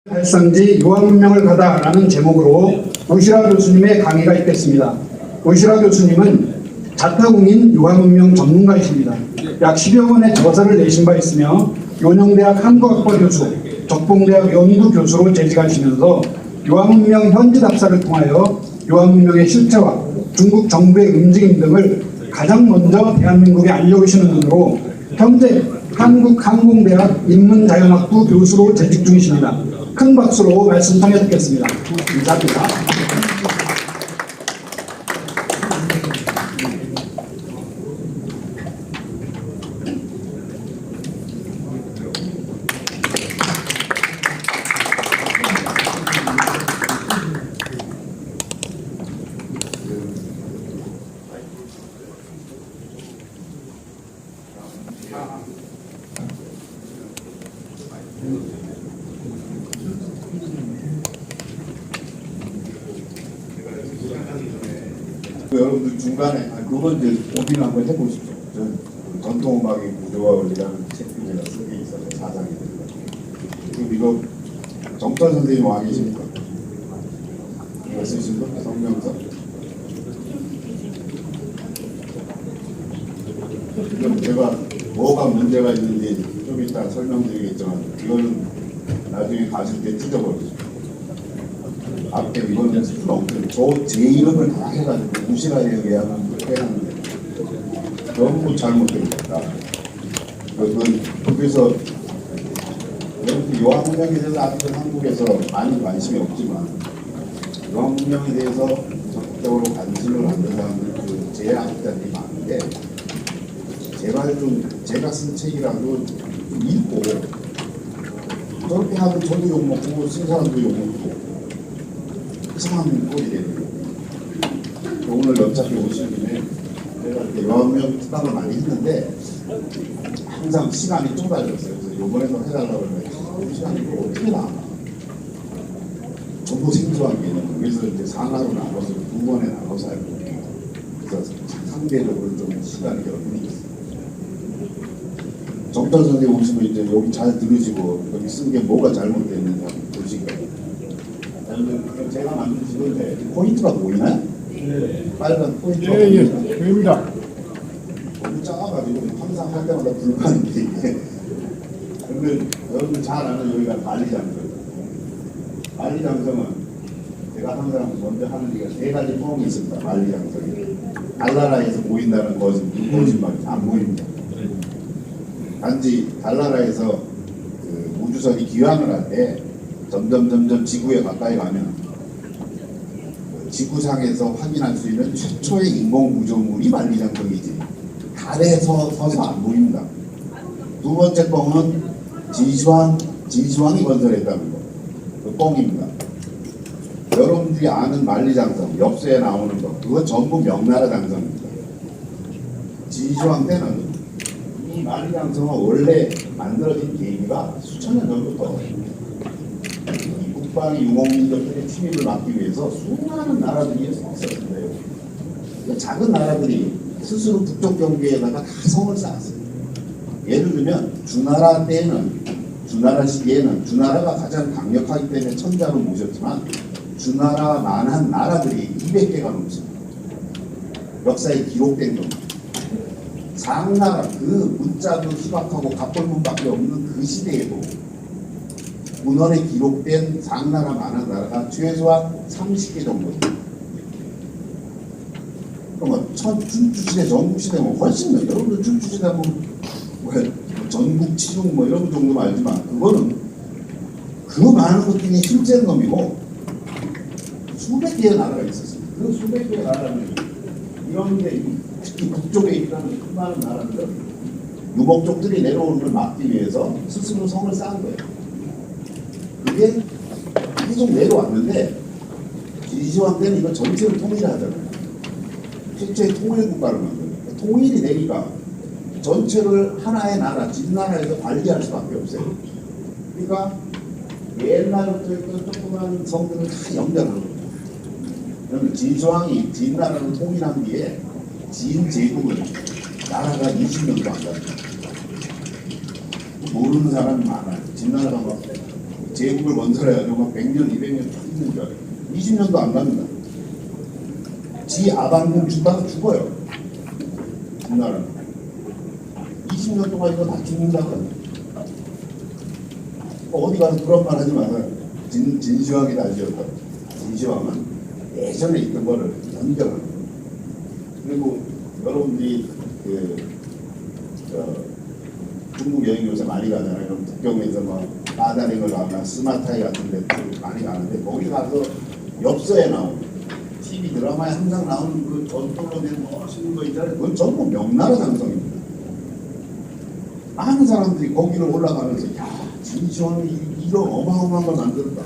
발상지 유아문명을 가다라는 제목으로 오시라 교수님의 강의가 있겠습니다. 오시라 교수님은 자타공인 유아문명 전문가이십니다. 약 10여 권의 저서를 내신 바 있으며 요령대학 한국학과 교수, 적봉대학 연구 교수로 재직하시면서 유아문명 현지 답사를 통하여 유아문명의 실체와 중국 정부의 움직임 등을 가장 먼저 대한민국에 알려오시는 분으로 현재 한국항공대학 인문자연학부 교수로 재직 중이십니다. 큰 박수로 말씀 청해 듣겠습니다. 감사합니다. 여러분들 중간에 그건 이제 고민을 한번 해보십시오. 전통음악의 구조와 원리라는 책을 제가 쓰게 있어서 사상이 됩니다. 그럼 이거 정철 선생님 와 계십니까? 이거 쓰신 거? 성명서? 그럼 제가 뭐가 문제가 있는지 좀 이따 설명드리겠지만 이거는 나중에 가실 때 찢어버리죠. 앞에 이거는 수가 없거든요. 제 이름을 다 해가지고 무시라에 의한 해놨는데 너무 잘못되었다. 그래서 여러분 유아문명에 대해서 아직은 한국에서 많이 관심이 없지만 유아문명에 대해서 적극적으로 관심을 갖는 사람들 제 학자들이 많은데 제발 좀 제가 쓴 책이라도 좀 읽고 저렇게 하면 저도 욕먹고 쓴 사람도 욕먹고 이상한 꼴이 되는 거예요. 오늘 어차피 오신 김에 제가 이렇게 유아문명 특강을 많이 했는데 항상 시간이 좁아졌어요. 그래서 이번에도 해달라고 했는데 시간이 어떻게 나와? 전부 생소한 개념. 그래서 이제 상하로 나눠서 두 번에 나눠서 알고 그래서 상대적으로 좀 시간이 여분이 있어요. 정철 선생님 오시면 이제 여기 잘 들으시고 여기 쓴 게 뭐가 잘못됐는지 한번 보시기 바랍니다. 제가 만든 지도인데 포인트가 보이나요? 네. 빨간 포인트가 보입니다. 너무 작아가지고 항상 할 때마다 불만인데 이게. 그런데 여러분 잘 아는 여기가 만리장성. 만리장성은 제가 항상 먼저 하는 얘기가 세 가지 뻥이 있습니다. 만리장성이. 달나라에서 보인다는 것은 거짓말이 안 보입니다. 단지 달나라에서 그 우주선이 기항을 할 때 점점 지구에 가까이 가면 지구상에서 확인할 수 있는 최초의 인공 구조물이 만리장성이지 달에서 서서 안 보입니다. 두 번째 뻥은 진시황이 건설했다는 거. 그 뻥입니다. 여러분들이 아는 만리장성, 엽서에 나오는 거, 그거 전부 명나라 장성입니다. 진시황 때는 이 만리장성은 원래 만들어진 계기가 수천 년 전부터 북방의 유목민족들의 침입을 막기 위해서 수많은 나라들이 있었는데요. 작은 나라들이 스스로 북쪽 경계에다가 다 성을 쌓았어요. 예를 들면 주나라 때에는 주나라 시기에는 주나라가 가장 강력하기 때문에 천자로 모셨지만 주나라만한 나라들이 200개가 넘습니다. 역사에 기록된 겁니다. 상나라 그 문자도 희박하고 갑골문밖에 없는 그 시대에도 문헌에 기록된 상나라만한 나라가 최소한 30개 정도입니다. 그러면 춘추시대, 전국시대 뭐 훨씬 더 여러분들 춘추시대 뭐 전국 치중 뭐 이런 정도는 알지만 그거는 그 많은 것 중에 힘센 놈이고 수백 개의 나라가 있었습니다. 그 수백 개의 나라는 이런 게 특히 북쪽에 있다는 큰 많은 나라들은 유목족들이 내려오는 걸 막기 위해서 스스로 성을 쌓은 거예요. 그게 계속 내려왔는데 진시황 때는 이거 전체를 통일하잖아요. 최초의 통일국가를 만들어요. 통일이 되니까 전체를 하나의 나라, 진나라에서 관리할 수밖에 없어요. 그러니까 옛날부터 있던 조그만 성들을 다 연결하는 거예요. 그러면 진시황이 진나라를 통일한 뒤에 진제국을 나라가 20년도 안 갑니다. 모르는 사람이 많아요. 진나라가 막 제국을 건설해가지고 막 100년, 200년 쭉 있는 줄 알아요. 20년도 안 갑니다. 지 아방궁 주다가 죽어요. 우리나라는. 20년 동안 이거 다 죽는다고요. 어디 가서 그런 말 하지 마세요. 진시황이 다지었다. 진시황은 예전에 있던 거를 연결을. 그리고 여러분들이 중국 여행 요새 많이 가잖아요. 그럼 북경에서 뭐 마다링을 가거나 스마타이 같은 데 많이 가는데 거기 가서 엽서에 나오는 TV 드라마에 항상 나오는 그 전통으로 된 멋있는 거 있잖아요. 그건 전부 명나라 장성입니다. 많은 사람들이 거기를 올라가면서 야 진시황이 이런 어마어마한 걸 만들었다.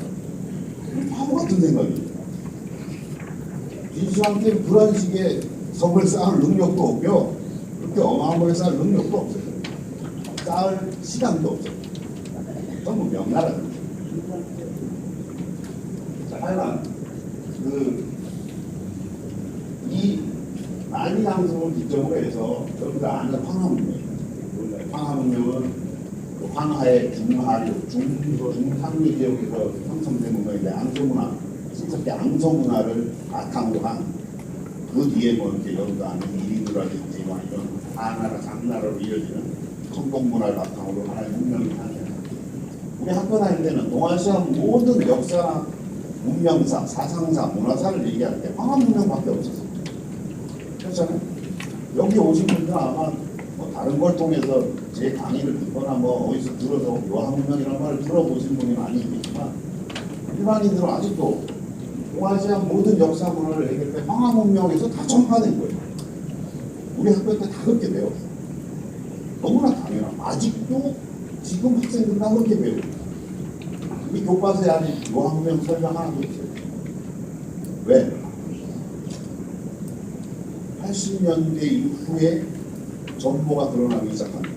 바보 같은 생각이에요. 진시황한테 그런 식의 성을 쌓을 능력도 없고요. 그렇게 어마어마한 걸 쌓을 능력도 없어요. 쌓을 시간도 없어요. 전부 명나라입니다. 자, 하여간 이 만리장성을 기점으로 해서 여러분들 아는 황하문명. 황하문명은 그 황하의 중상류 지역에서 형성된 문명인데 앙소문화, 신석기 앙소문화를 바탕으로 한 그 뒤에 뭐 이렇게 여러분들 아는 이리두라든지 뭐 이런 하나라 장나라로 이어지는 성공문화를 바탕으로 하나의 문명이 탄생합니다. 우리 학교 다닐 때는 동아시아 모든 역사나 문명사, 사상사, 문화사를 얘기할 때 황하문명밖에 없었어요. 그렇잖아요. 여기 오신 분들은 아마 뭐 다른 걸 통해서 제 강의를 듣거나 뭐 어디서 들어서 요한문명이라는 말을 들어보신 분이 많이 있겠지만 일반인들은 아직도 동아시아 모든 역사 문화를 얘기할 때 황하문명에서 다 전파된 거예요. 우리 학교 때 다 그렇게 배웠어요. 너무나 당연한. 아직도 지금 학생들 다 그렇게 배워요. 이 교과서에 아직 요한문명 설명 하나도 없어요. 왜? 80년대 이후에 전모가 드러나기 시작합니다.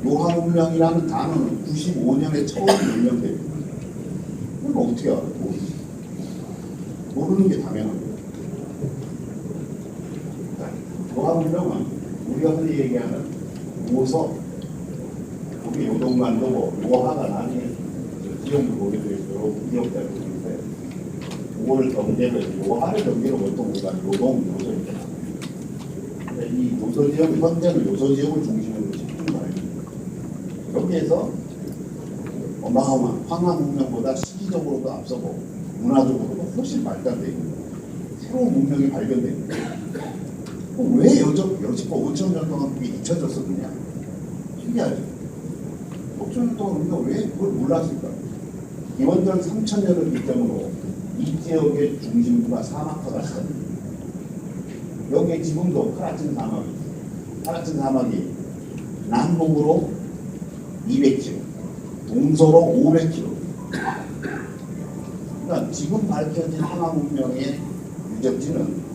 요한문명이라는 단어는 95년에 처음 발명됩니다. 그럼 어떻게 알아요? 모르는 게 당연한 거예요. 요한문명은 우리가 흔히 얘기하는 요서, 우리 요동관도 뭐 요하가 나중에 기억을 보게 되죠. 기억자를 보는데 그걸 경계를 요하를 경계로 보통 우리가 요동, 요서 이렇게 나옵니다. 근데 이 요서 지역, 현재는 요서 지역을 중심으로 집중을 합니다. 여기에서 어마어마한 황하문명보다 시기적으로도 앞서고 문화적으로도 훨씬 발달되어 있는 새로운 문명이 발견됩니다. 왜 여지껏 5,000년 동안 그게 잊혀졌었느냐? 신기하죠. 5,000년 동안 우리가 왜 그걸 몰랐을까? 기원전 3,000년을 기점으로 이 지역의 중심부가 사막화가 시작됩니다. 여기에 지금도 카라친 사막이 있어요. 카라친 사막이 남북으로 200km, 동서로 500km. 그러니까 지금 밝혀진 황하 문명의 유적지는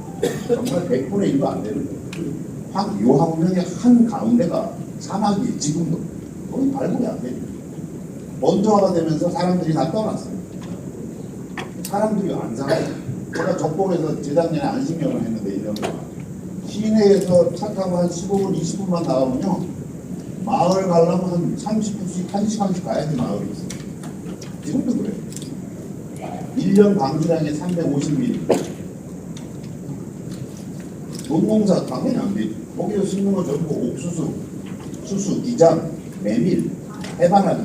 정말 100분의 1도 안 되는 거예요. 요하 문명의 한 가운데가 사막이에요. 지금도 거의 발굴이 안 돼요. 원조화가 되면서 사람들이 다 떠났어요. 사람들이 안 살아요. 제가 적봉에서 재작년에 안식년을 했는데 1년 동안 시내에서 차 타고 한 15분, 20분만 나가면요 마을 가려면 한 30분씩, 1시간씩 가야지 마을이 있어요. 지금도 그래요. 1년 방지량에 350mm. 논농사 당연히 안 되죠. 거기서 심는 거 전부 옥수수, 수수, 기장, 메밀, 해바라기.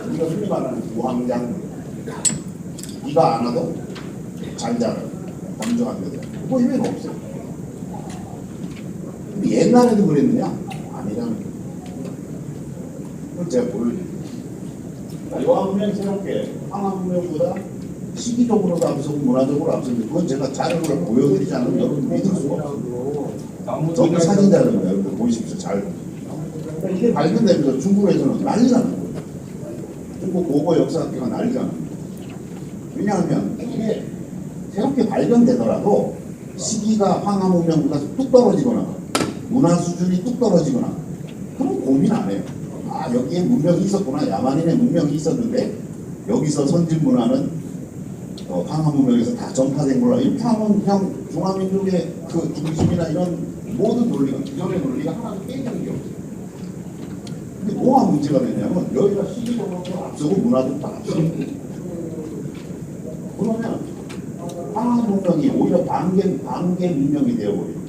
우리가 흔히 말하는 무항장. 비가 안 와도 잘 자라요. 건조한 데도. 뭐 의미가 없어요. 근데 옛날에도 그랬느냐? 아니라는 거예요. 그걸 제가 보여드릴게요. 요한문명이 새롭게 황하문명보다 시기적으로도 앞서고 문화적으로 앞서는데 그건 제가 자료를 보여드리지 않으면 여러분 믿을 수가 없어요. 저기 사진 자료입니다. 여러분 보이십시오. 잘. 그러니까 이게 발견되면서 중국에서는 난리가 나는 거예요. 중국 고고 역사학계가 난리가 나는 거예요. 왜냐하면 이게 새롭게 발견되더라도 시기가 황하문명보다 뚝 떨어지거나 문화 수준이 뚝 떨어지거나 그럼 고민 안 해요. 아 여기에 문명이 있었구나. 야만인의 문명이 있었는데 여기서 선진 문화는 황하문명에서 다 전파된 걸로 이렇게 하면 그냥 중화민족의 그 중심이나 이런 모든 논리가 기존의 논리가 하나도 깨지는 게 없어요. 근데 뭐가 문제가 되냐면 여기가 시기적으로 앞서고 문화도 앞서고 그러면 황하 문명이 오히려 반개 문명이 되어버려요.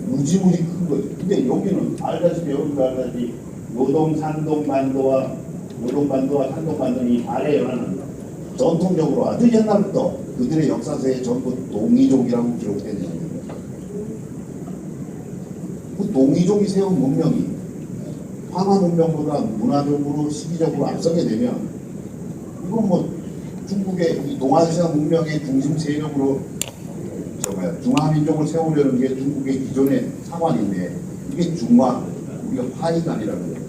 무지무지 큰 거죠. 근데 여기는 알다시피 여러분도 알다시피 요동반도와 산동반도는 이 발해 연안은 전통적으로 아주 옛날부터 그들의 역사서에 전부 동이족이라고 기록되는 겁니다. 그 동이족이 세운 문명이 황하 문명보다 문화적으로 시기적으로 앞서게 되면 이건 뭐 중국의 이 동아시아 문명의 중심 세력으로 중화민족을 세우려는 게 중국의 기존의 상황인데 이게 중화, 우리가 화이관이라는 거예요.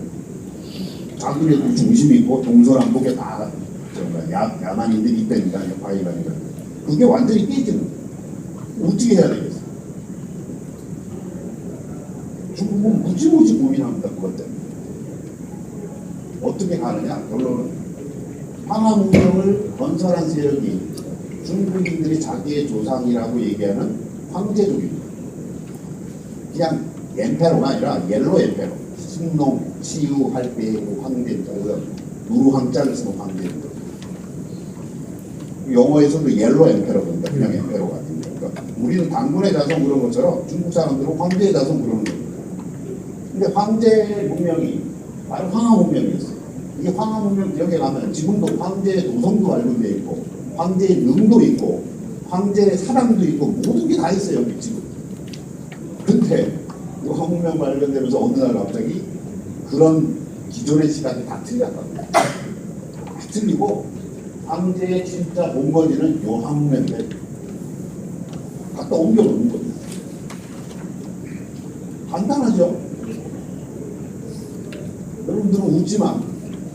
자기네도 중심이 있고 동서남북에 다 야만인들이 있다니까 화이관이라는 거예요. 그게 완전히 깨지는 거예요. 어떻게 해야 되겠어? 중국은 무지무지 고민합니다. 그것 때문에. 어떻게 가느냐? 결론은 황하 문명을 건설한 세력이 중국인들이 자기의 조상이라고 얘기하는 황제족입니다. 그냥 엠페로가 아니라 옐로 엠페로, 승농, 치유, 할배, 황제, 누르황자를 쓰는 황제. 영어에서도 옐로 엠페로입니다. 그냥 엠페로가 아닙니다. 그러니까 우리는 당군의 자손 그런 것처럼 중국 사람들은 황제의 자손 그러는 겁니다. 근데 황제 문명이 바로 황하 문명이었어요. 이게 황하 문명 지역에 가면 지금도 황제의 도성도 발견되어 있고 황제의 능도 있고 황제의 사랑도 있고 모든 게 다 있어요 여기 지금. 근데 이 황문명 발견되면서 어느 날 갑자기 그런 기존의 시각이 다 틀렸답니다. 다 틀리고 황제의 진짜 본거지는 요 황문명인데 갖다 옮겨놓는 거예요. 간단하죠? 여러분들은 웃지만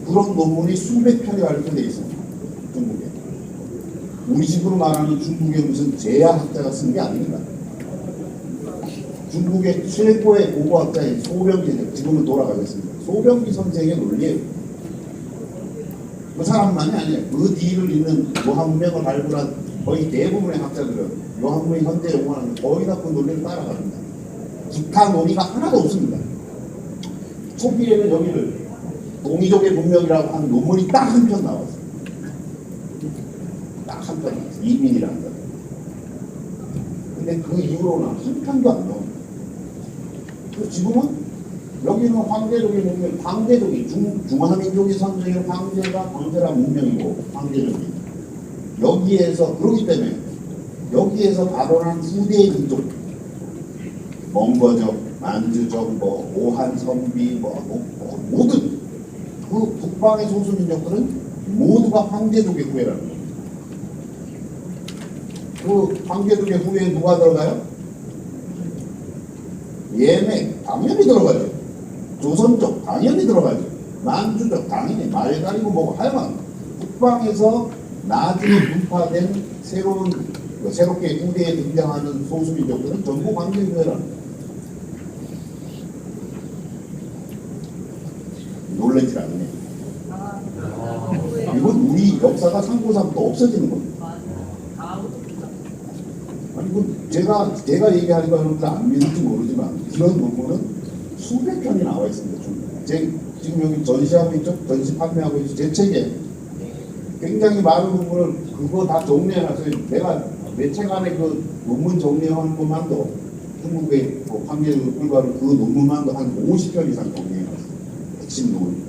그런 논문이 수백 편이 발표되어 있습니다. 중국에. 우리 집으로 말하는 중국의 무슨 제야학자가 쓴 게 아닙니다. 중국의 최고의 고고학자인 소병기, 지금은 돌아가겠습니다. 소병기 선생의 논리예요. 그 사람만이 아니에요. 그 뒤를 잇는 요한문명을 발굴한 거의 대부분의 학자들은 요한문명이 현재 연구하는 거의 다 그 논리를 따라갑니다. 기타 논의가 하나도 없습니다. 초기에는 여기를 동이족의 문명이라고 하는 논문이 딱 한 편 나왔어요. 딱 한 편 나왔어요. 이민이라는 거. 근데 그 이후로는 한 편도 안 나옵니다. 지금은 여기는 황제족의 문명, 황제족이 중화민족이 선정한 황제가 황제란 문명이고 황제족이 여기에서 그러기 때문에 여기에서 발원한 후대의 민족 몽고족, 만주족, 뭐 오한, 선비, 모든 그 북방의 소수민족들은 모두가 황제족의 후예라는 거예요. 그 황제족의 후예에 누가 들어가요? 예맹 당연히 들어가죠. 조선족 당연히 들어가죠. 만주족 당연히 말다리고 뭐고 하여간 북방에서 나중에 분파된 새롭게 후대에 등장하는 소수민족들은 전부 황제의 후예라는 거예요. 놀라지 않네. 이건 우리 역사가 상고사부터 없어지는 겁니다. 아니, 제가 얘기하는 거 여러분들 안 믿을지 모르지만 이런 논문은 수백 편이 나와 있습니다. 지금 여기 전시하고 있죠? 전시 판매하고 있죠? 제 책에 굉장히 많은 논문을 그거 다 정리해놨어요. 내가 몇 책 안에 그 논문 정리하는 것만도 중국의 황제를 불과하는 그 논문만도 한 50편 이상 정리해놨어요. 핵심 논문.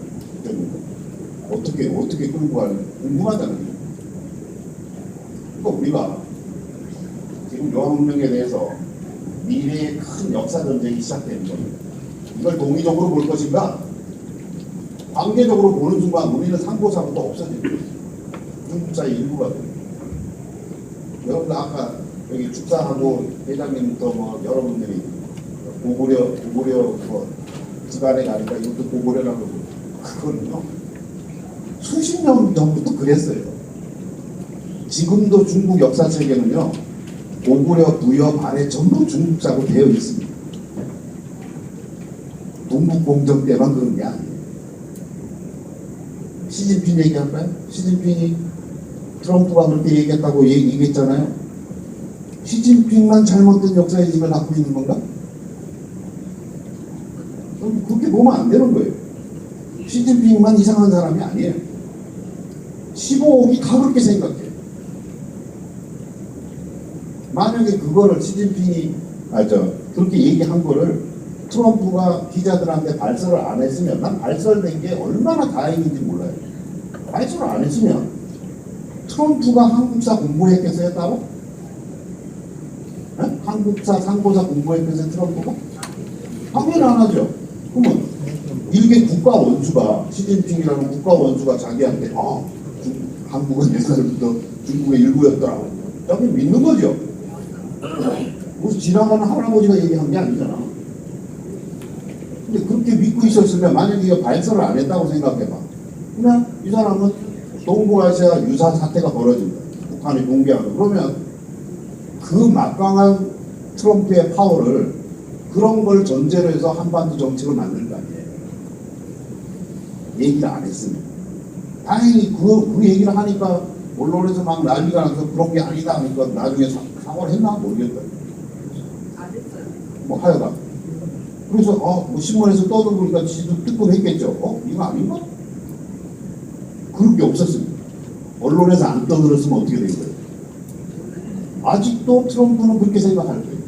어떻게 끌고 가는 궁금하잖아요. 그러니까 우리가 지금 요한문명에 대해서 미래의 큰 역사 전쟁이 시작되는 겁니다. 이걸 동의적으로 볼 것인가? 관계적으로 보는 순간 우리는 상고사부터 없어지는 거예요. 중국사의 일부가 돼요. 여러분들 아까 여기 축사하고 회장님부터 뭐 여러분들이 고구려 뭐 집안에 가니까 이것도 고구려라고 그거는요 수십 년 전부터 그랬어요. 지금도 중국 역사책에는요 고구려, 부여, 발해 전부 중국사로 되어 있습니다. 동북공정 때만 그런 게 아니에요. 시진핑 얘기할까요? 시진핑이 트럼프가 그렇게 얘기했다고 얘기했잖아요. 시진핑만 잘못된 역사의 짐을 갖고 있는 건가? 그렇게 그렇게 보면 안 되는 거예요. 시진핑만 이상한 사람이 아니에요. 15억이 다 그렇게 생각해. 만약에 그거를 시진핑이 그렇게 얘기한 거를 트럼프가 기자들한테 발설을 안 했으면, 난 발설된 게 얼마나 다행인지 몰라요. 발설을 안 했으면 트럼프가 한국사 공부했겠어요 따로? 네? 한국사 상고사 공부했겠어요 트럼프가? 당연히 안 하죠. 그러면 일개 국가 원수가, 시진핑이라는 국가 원수가 자기한테 한국은 옛날부터 중국의 일부였더라, 저기 믿는 거죠. 무슨 지나가는 할아버지가 얘기한 게 아니잖아. 근데 그렇게 믿고 있었으면, 만약에 이거 발설을 안 했다고 생각해봐. 그냥 이 사람은 동북아시아 유사 사태가 벌어진다, 북한이 공개하고, 그러면 그 막강한 트럼프의 파워를, 그런 걸 전제로 해서 한반도 정책을 만들 거 아니에요. 얘기를 안 했으면. 다행히 그 얘기를 하니까 언론에서 막 난리가 나서 그런 게 아니다 하니까 나중에 사과를 했나 모르겠다. 안 했어요. 뭐 하여간. 그래서 뭐 신문에서 떠들고니까 지도 뜨끔했겠죠. 이거 아닌가? 그런 게 없었습니다. 언론에서 안 떠들었으면 어떻게 된 거예요? 아직도 트럼프는 그렇게 생각할 거예요.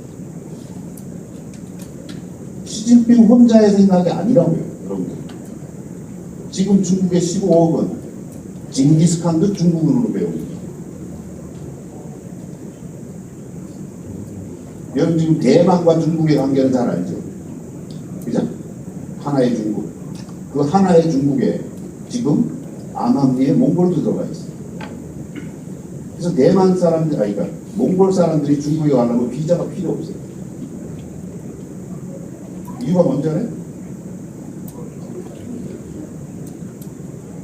시진핑 혼자의 생각이 아니라고요, 여러분들. 지금 중국의 15억은 징기스칸도 중국어로 배웁니다. 여러분 지금 대만과 중국의 관계는 잘 알죠? 그죠? 하나의 중국. 그 하나의 중국에 지금 암암리에 몽골도 들어가 있어요. 그래서 대만 사람들, 그러니까 몽골 사람들이 중국에 가려면 비자가 필요 없어요. 이유가 뭔지 알아요?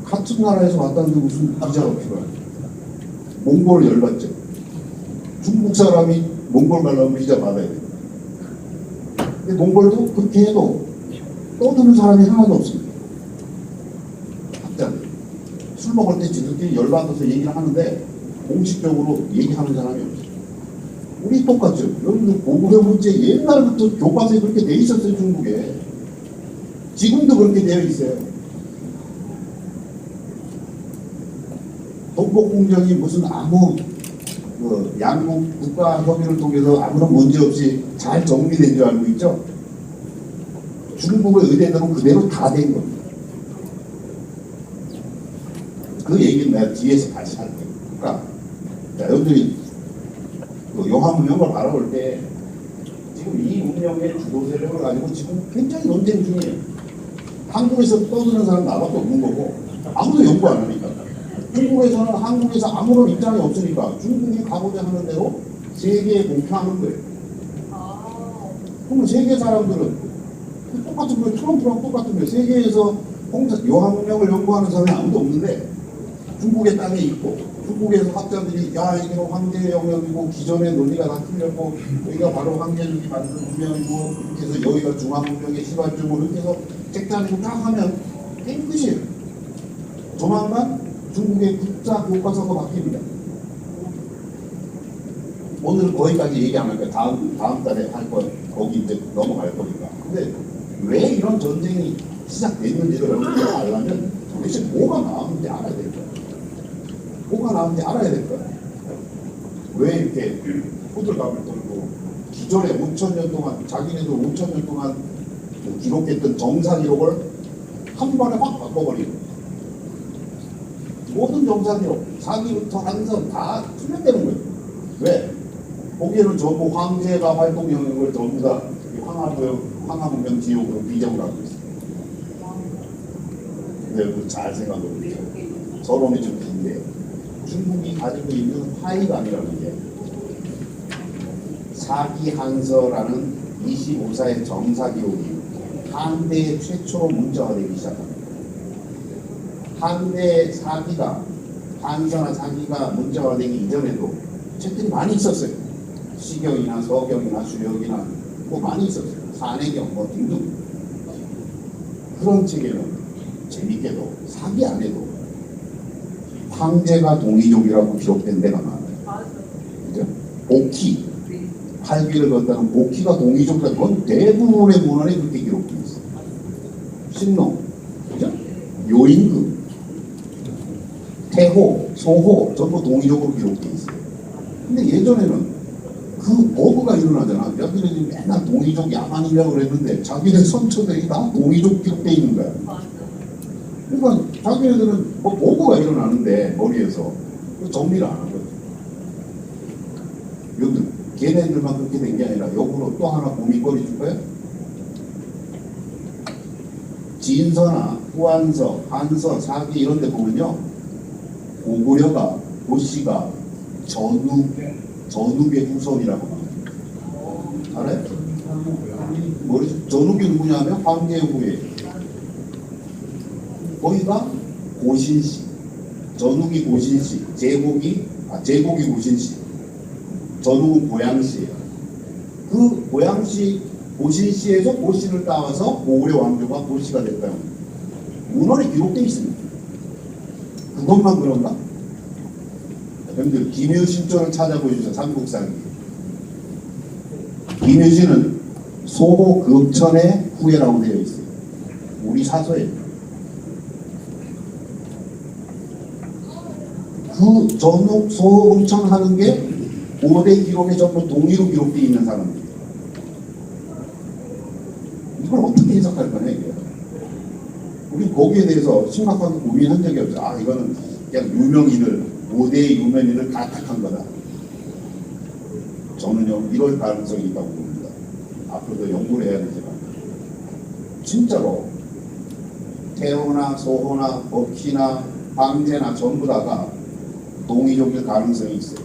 같은 나라에서 왔다는데 무슨 비자가 필요해? 몽골을 열받죠. 중국 사람이 몽골 가려면 비자 받아야 돼요. 근데 몽골도 그렇게 해도 떠드는 사람이 하나도 없습니다. 학자들. 술 먹을 때 지들끼리 열받아서 얘기를 하는데 공식적으로 얘기하는 사람이 없어요. 우리 똑같죠. 여러분들 고구려 문제 옛날부터 교과서에 그렇게 돼 있었어요, 중국에. 지금도 그렇게 되어 있어요. 동북공정이 무슨 아무 양국 국가 협의를 통해서 아무런 문제 없이 잘 정리된 줄 알고 있죠? 중국의 의대들은 그대로 다 된 겁니다. 그 얘기는 내가 뒤에서 다시 할 거예요. 그러니까 여러분들이 용화문명을 바라볼 때 지금 이 문명의 주도 세력을 가지고 지금 굉장히 논쟁 중이에요. 한국에서 떠드는 사람 나밖에 없는 거고 아무도 연구 안 하니까. 중국에서는 한국에서 아무런 입장이 없으니까 중국이 가고자 하는 대로 세계에 공표하는 거예요. 그러면 세계 사람들은 똑같은 거예요. 트럼프랑 똑같은 거예요. 세계에서 용화문명을 연구하는 사람이 아무도 없는데 중국의 땅에 있고 중국에서 학자들이 이게 황제의 영역이고 기존의 논리가 다 틀렸고 여기가 바로 황제족이 만든 문명이고 이렇게 해서 여기가 중화문명의 시발점으로 이렇게 해서 책자내고 딱 하면 게임 끝이에요. 조만간 중국의 국자 교과서가 바뀝니다. 오늘 거기까지 얘기 안 할 거예요. 다음 달에 할 거예요. 거기 이제 넘어갈 거니까. 근데 왜 이런 전쟁이 시작됐는지를 여러분들이 알려면 도대체 뭐가 나왔는지 알아야 될 거예요. 뭐가 나왔는지 알아야 될 거예요. 왜 이렇게 호들갑을 떨고 기존에 5,000년 동안 자기네들 5,000년 동안 기록했던 정사 기록을 한 번에 확 바꿔버리고 모든 정사 기록 사기부터 한선 다 틀렸다는 거예요. 왜? 거기에는 전부 황제가 활동 영역을 전부 다 황하문명 지역으로 비정을 하고 있어요. 근데 잘 생각해보세요. 서론이 좀 긴데 중국이 가지고 있는 화의가 아니라는 게 사기한서라는 25사의 정사 기록이 한대에 최초로 문자화되기 시작합니다. 한대의 사기가 한서나 사기가 문자화되기 이전에도 책들이 많이 있었어요. 시경이나 서경이나 수역이나 뭐 많이 있었어요. 산해경 뭐 등등. 그런 책에는 재밌게도 사기 안에도 황제가 동이족이라고 기록된 데가 많아요. 그죠? 복희, 활기를 걷다는 복희가 동이족이라는 건 대부분의 문헌에 그렇게 기록되어 있어요. 신농, 그죠? 묘임금, 태호, 소호 전부 동의적으로 기록돼 있어요. 근데 예전에는 그 버그가 일어나잖아. 여기는 맨날 동의적 야만이라고 그랬는데 자기네 선처들이 다 동의적 기록돼 있는 거야. 맞아. 그러니까 자기네들은 뭐 버그가 일어나는데 머리에서 정리를 안 한 거죠. 여기 걔네들만 그렇게 된 게 아니라 역으로 또 하나 고민거리 줄 거예요. 진서나 후한서, 한서, 사기 이런 데 보면요. 고구려가, 고씨가 전욱의 후손이라고 합니다. 알아요? 모르죠? 전욱이 누구냐면 황제의 후예. 거기가 고신씨. 전욱이 고신씨. 제국이 고신씨. 전욱은 고양씨예요. 그 고양씨, 고신씨에서 고씨를 따와서 고구려 왕조가 고씨가 됐다는 문헌에 기록되어 있습니다. 그것만 그런가? 여러분들 김유신조를 찾아보셔서 삼국사기. 김유신은 소호 급천의 후예라고 되어 있어요. 우리 사서에. 그 전욱 소호 급천 하는 게 5대 기록에 전부 동의로 기록되어 있는 사람들. 이걸 어떻게 해석할 거냐 이게. 우리 거기에 대해서 심각하게 고민한 적이 없어요. 아 이거는 그냥 유명인을 5대의 유명인을 가탁한 거다. 저는요 이럴 가능성이 있다고 봅니다. 앞으로도 연구를 해야 되지만 진짜로 태호나 소호나 버키나 황제나 전부 다가 동의적일 가능성이 있어요.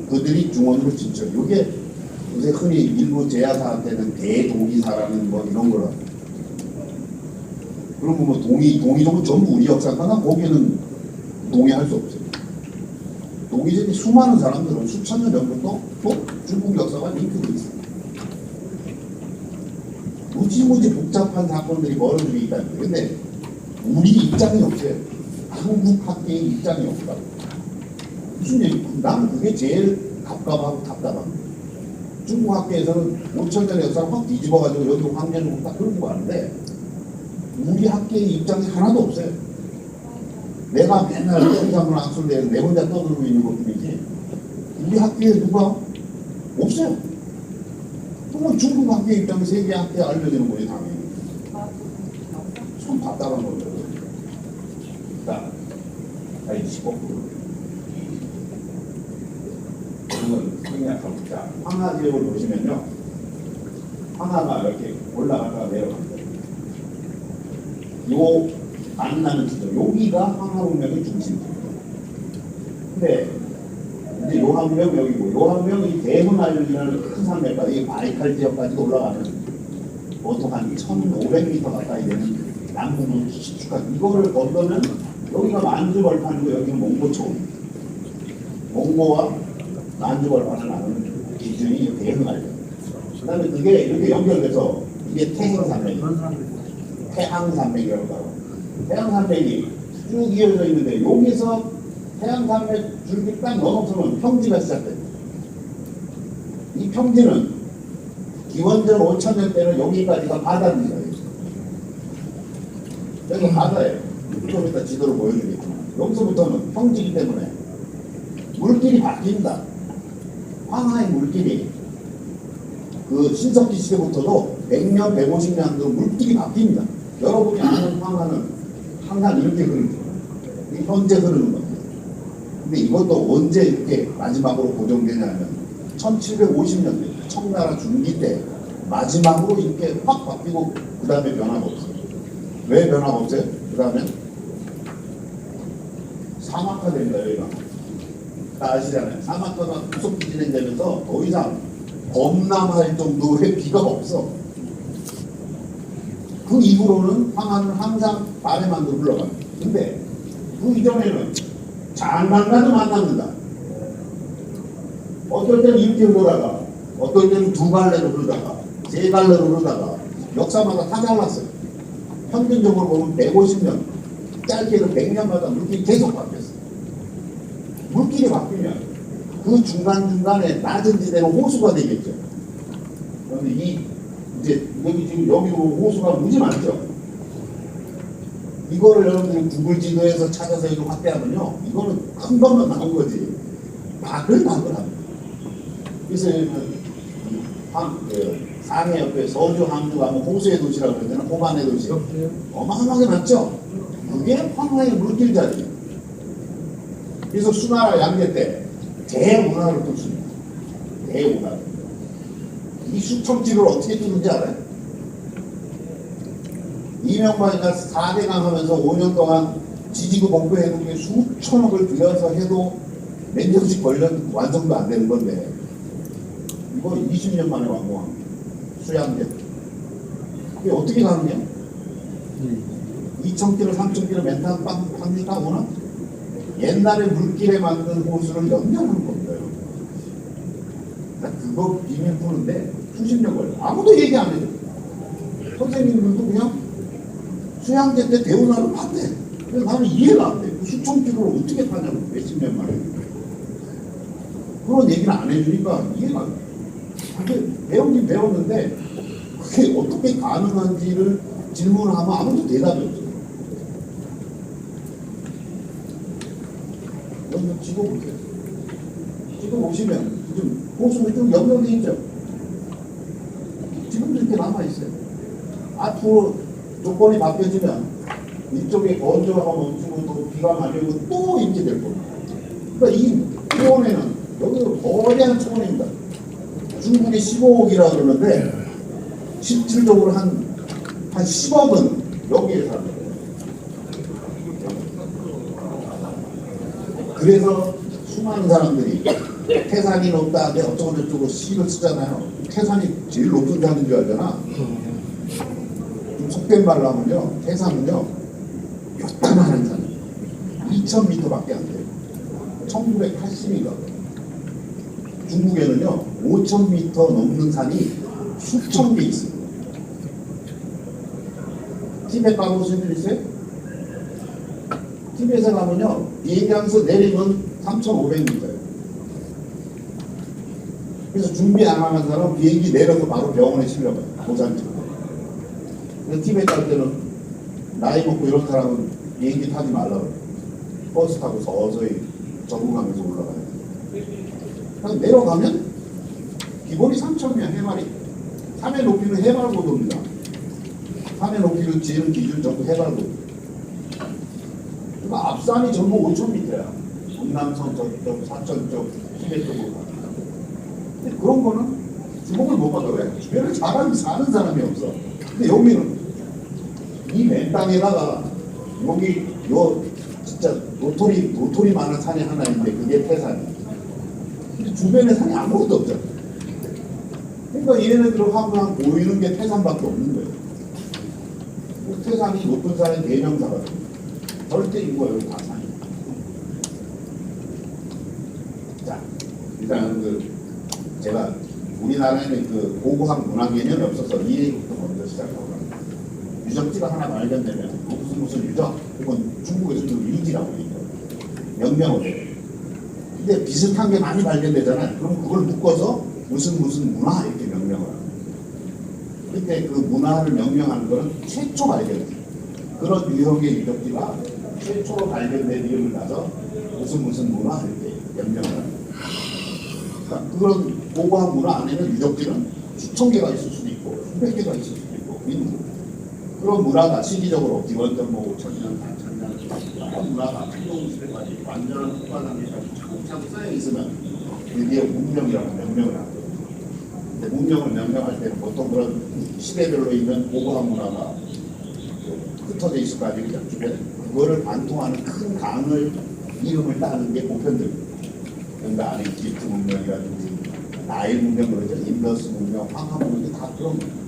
그들이 중원으로 진출. 이게 요새 흔히 일부 제야사한테는 대동의사라는 뭐 이런 거라. 그러면 뭐 동의적은 전부 우리 역사가나 거기는 동의할 수 없어요. 동의적인 수많은 사람들은 수천 년 전부터 또 중국 역사가 링크되어 있어요. 무지무지 복잡한 사건들이 벌어지고 있다는 거예요. 근데 우리 입장이 없어요. 한국 학계의 입장이 없다고. 무슨 얘기? 난 그게 제일 갑갑하고 답답합니다. 중국 학계에서는 5천년의 역사를 확 뒤집어가지고 여기 황제를 딱 끌고 가는데 우리 학계의 입장이 하나도 없어요. 내가 맨날 영상을 악술내는 내 혼자 떠들고 있는 것뿐이지 우리 학계에 누가 없어요. 그러면 중국 학계의 입장이 세계 학계에 알려지는 거지 당연히. 참 답답한 거죠. 자, 아이 15%. 그러면 생략 가보자. 황하 지역을 보시면요. 황하가 이렇게 올라갔다가 내려갑니다. 요 만나는 지점, 여기가 황하 문명의 중심입니다. 근데 이제 요한명 여기고, 요한명이 대문알이라는 큰 산맥까지, 바이칼 지역까지 올라가는 보통 한 1,500m 가까이 되는 남부는 수축한 이거를 건너면 여기가 만주벌판이고 여기는 몽고초. 몽고와 만주벌판을 나누는 기준이 대문알이에요. 그 다음에 그게 이렇게 연결돼서 이게 태행산맥이에요. 태항산맥이라고 하고 태항산맥이 쭉 이어져 있는데 여기서 태항산맥 줄기 딱 넘어서면 평지가 시작돼요. 이 평지는 기원전 5천년 때는 여기까지가 바다입니다. 여기 바다예요. 좀 이따 지도를 보여드리겠지만 여기서부터는 평지이기 때문에 물길이 바뀐다. 황하의 물길이 그 신석기 시대부터도 100년, 150년 동안 물길이 바뀝니다. 여러분이 아는 황하는 항상 이렇게 흐르죠. 현재 흐르는 겁니다. 근데 이것도 언제 이렇게 마지막으로 고정되냐면 1750년대 청나라 중기 때 마지막으로 이렇게 확 바뀌고 그 다음에 변화가 없어요. 왜 변화가 없어요? 그 다음에 사막화됩니다. 여기가 다 아시잖아요. 사막화가 급속히 진행되면서 더 이상 범람할 정도의 비가 없어. 그 이후로는 황하는 항상 아래만으로 흘러갑니다. 근데 그 이전에는 장관과도 만납니다. 어떨 때는 이렇게 흐르다가 어떨 때는 두 갈래로 흐르다가 세 갈래로 흐르다가 역사마다 다 달랐어요. 평균적으로 보면 150년, 짧게는 100년마다 물길이 계속 바뀌었어요. 물길이 바뀌면 그 중간중간에 낮은 지대는 호수가 되겠죠. 그런데 이제 여기 지금 여기 호수가 무지 많죠. 이거를 여러분들이 구글 지도에서 찾아서 이거 확대하면요, 이거는 큰 것만 나온 거지. 바글바글 합니다. 그래서 상해 옆에 서주, 항구 가면 호수의 도시라고 그러잖아. 호반의 도시. 어마어마하게 많죠? 그게 황하의 물길 자리예요. 그래서 수나라 양제 때 대운하를 뚫습니다. 대운하. 이 수천지를 어떻게 뚫는지 알아요? 이명박이가 4대강 하면서 5년 동안 지지구 복구해놓은 게 수천억을 들여서 해도 몇 년씩 걸려 완성도 안 되는 건데, 이거 20년 만에 완공합니다. 수양제. 그게 어떻게 가느냐? 2,000km, 3,000km 멘탈 팝니까? 오늘? 옛날에 물길에 만든 호수를 연결하는 겁니다. 그거 비밀 푸는데 수십 년 걸려. 아무도 얘기 안 해줘. 선생님들도 그냥 수양제 때 대운하를 봤대. 그래서 나는 이해가 안 돼. 수천 킬로를 어떻게 파냐고, 몇십 년 만에. 그런 얘기를 안 해주니까 이해가 안 돼. 그게 배우긴 배웠는데 그게 어떻게 가능한지를 질문을 하면 아무도 대답이 없어요. 여러분 지도 보세요. 지도 보시면 지금 호수는 좀 연결돼 있죠. 지금도 이렇게 남아있어요. 앞으로 조건이 바뀌어지면 이쪽에 건조가 멈추고 또 비가 많이 오고 또 이렇게 될 겁니다. 그러니까 이 초원에는 여기도 거대한 초원입니다. 중국이 15억이라 그러는데 실질적으로 한 10억은 여기에 삽니다. 그래서 수많은 사람들이 태산이 높다, 어쩌고 저쩌고 시를 쓰잖아요. 태산이 제일 높은 산인 줄 알잖아. 좀 속된 말로 하면요, 태산은요, 요따만한 산, 2,000m밖에 안 돼요. 1980인가. 중국에는요, 5,000m 넘는 산이 수천 개 있습니다. 티벳 가보신 분 있어요? 티벳에 가면요, 비행장에서 내리면 3,500m예요. 그래서 준비 안 하는 사람은 비행기 내려서 바로 병원에 실려가요. 고산증. 그래서 티벳 갈 때는 나이 먹고 이런 사람은 비행기 타지 말라고 버스 타고 서서히 적응하면서 올라가요. 그래서 내려가면 기본이 3,000m 해발이. 산의 높이는 해발고도입니다. 산의 높이를 지는 기준 전부 해발고도. 그러니까 앞산이 전부 5,000m야. 동남선 저쪽, 사천 쪽, 티벳 쪽으로 가. 근데 그런 거는 주목을 못 받아. 왜? 주변에 사람이 사는 사람이 없어. 근데 여기는 이 맨 땅에다가 여기 요 진짜 노토리 많은 산이 하나 있는데 그게 태산이. 근데 주변에 산이 아무것도 없잖아. 그러니까 얘네들은 항상 보이는 게 태산밖에 없는 거예요. 태산이 높은 산의 대명사가 절대 인거예요. 다 산이. 자, 일단은 제가 우리나라에는 그 고고학 문화 개념이 없어서 이 얘기부터 먼저 시작하고 합니다. 유적지가 하나 발견되면 무슨 유적, 혹은 중국에서도 유지라고 얘기해요. 명명을 해요. 근데 비슷한 게 많이 발견되잖아요. 그럼 그걸 묶어서 무슨 문화 이렇게 명명을 합니다. 그때 그 문화를 명명하는 것은 최초 발견. 그런 유형의 유적지가 최초로 발견된 이름을 따서 무슨 문화 이렇게 명명을 합니다. 그러니까 그런 고고한 문화 안에는 유적지는 수천 개가 있을 수도 있고 수백 개가 있을 수도 있고 그런 문화가 시기적으로 기원전 뭐 5,000년, 4,000년 그런 문화가 충동시대까지 완전한 국가 단계까지 차곡차곡 쌓여 있으면 드디어 문명이라고 명명을 합니다. 근데 문명을 명명할 때는 보통 그런 시대별로 있는 고고한 문화가 흩어져 있을 거 아니에요, 주변에. 그거를 관통하는 큰 강을 이름을 따는 게 보편적입니다. 그러니까 안에 이집트 문명이라든지 나일 문명 그러죠. 인더스 문명, 황하 문명 다 그런 거예요.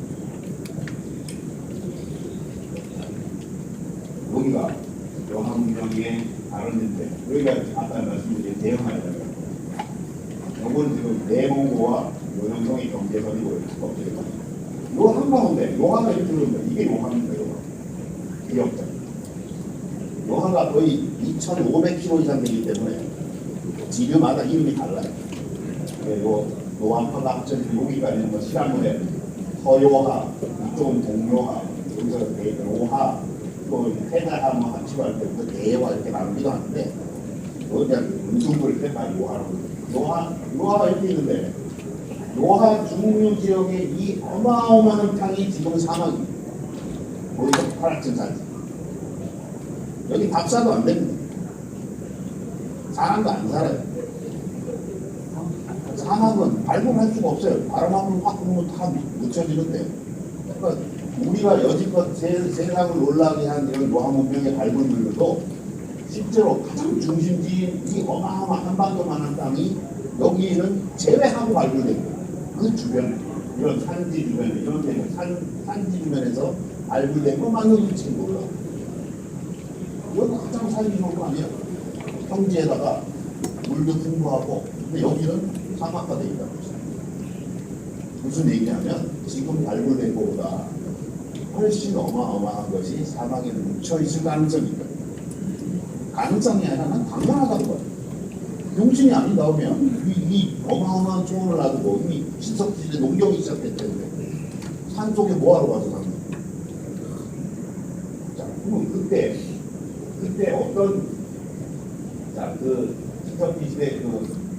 여기가 요하 문명의 다른 데인데 여기가 아까 말씀드린 대형하이잖아요. 요건 지금 내몽고와 요형성의 경계선이 보여요. 요 한가운데 요하가 이렇게 들어옵니다. 이게 요하입니다. 요하. 기억자. 요하가 거의 2,500km 이상 되기 때문에 지류마다 이름이 달라요. 요한파가 합쳐진 여기가 있는 거 시라문에 서요하, 이쪽은 동요하, 여기서 로하, 뭐 해가 뭐 합치고 할 때부터 대화 이렇게 나누기도 하는데 그냥 운송물 이렇게 많이 요하라고 요하 이렇게 있는데 요하 중류 지역에 이 어마어마한 땅이 지금 사막입니다. 거기서 파랗천 산지 여기 답사도 안 됩니다. 사람도 안 살아요. 사막은 발굴할 수가 없어요. 바람 한번 확 불면 다 묻혀지는데 그러니까 우리가 여지껏 세상을 놀라게 한 이런 노화 문명의 발굴물도 실제로 가장 중심지인 이 어마어마한 한반도만한 땅이 여기는 제외하고 발굴된 거예요. 그 주변에 이런 산지 주변에 이런 데 산지 주변에서 발굴된 것만으로 지금 몰라. 이건 가장 살기 좋은 거 아니에요? 평지에다가 물도 풍부하고 근데 여기는 사막화 돼 있다고 했어요. 무슨 얘기냐면 지금 발굴된 것보다 훨씬 어마어마한 것이 사막에 묻혀있을 가능성이 있다. 가능성이 아니라 당연하다는 거예요. 용신이 안 나오면 이 어마어마한 초원을 놔두고 이미 신석지대 농경이 시작됐기 때문에 산 속에 뭐하러 가서 사는 거예요. 자, 그럼 그때 어떤 그 신석기 시대 그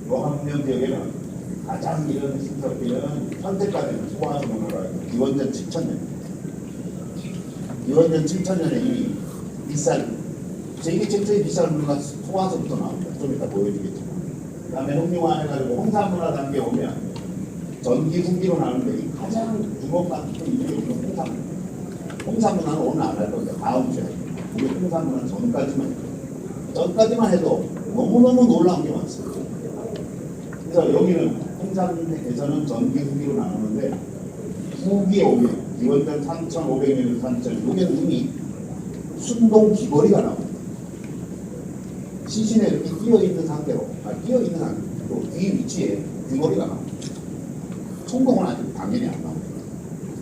노한문명 지역에는 가장 이런 신석기는 현대까지는 소화수 문화라 기원전 7,000년. 기원전 7,000년에 이미 비싼 세계 최초의 비싼 문화가 소화서부터 나옵니다. 좀 이따 보여주겠지만. 그 다음에 흑룡화 해가지고 홍산문화 단계에 오면 전기 후기로 나오는데 이 가장 주목받는 이게 홍산문화. 홍산문화는 오늘 안 할 건데 다음 주에 우리 홍산문화 전까지만 해도 너무너무 놀라운 게 많습니다. 그래서 여기는 홍산에서는 전기 후기로 나오는데 후기에 오면 기원전 3,500년에서 3,000년 여기는 이미 순동 귀걸이가 나옵니다. 시신에 이렇게 끼어있는 상태로 끼어있는 상태로 귀 위치에 귀걸이가 나옵니다. 총동은 아직 당연히 안 나옵니다.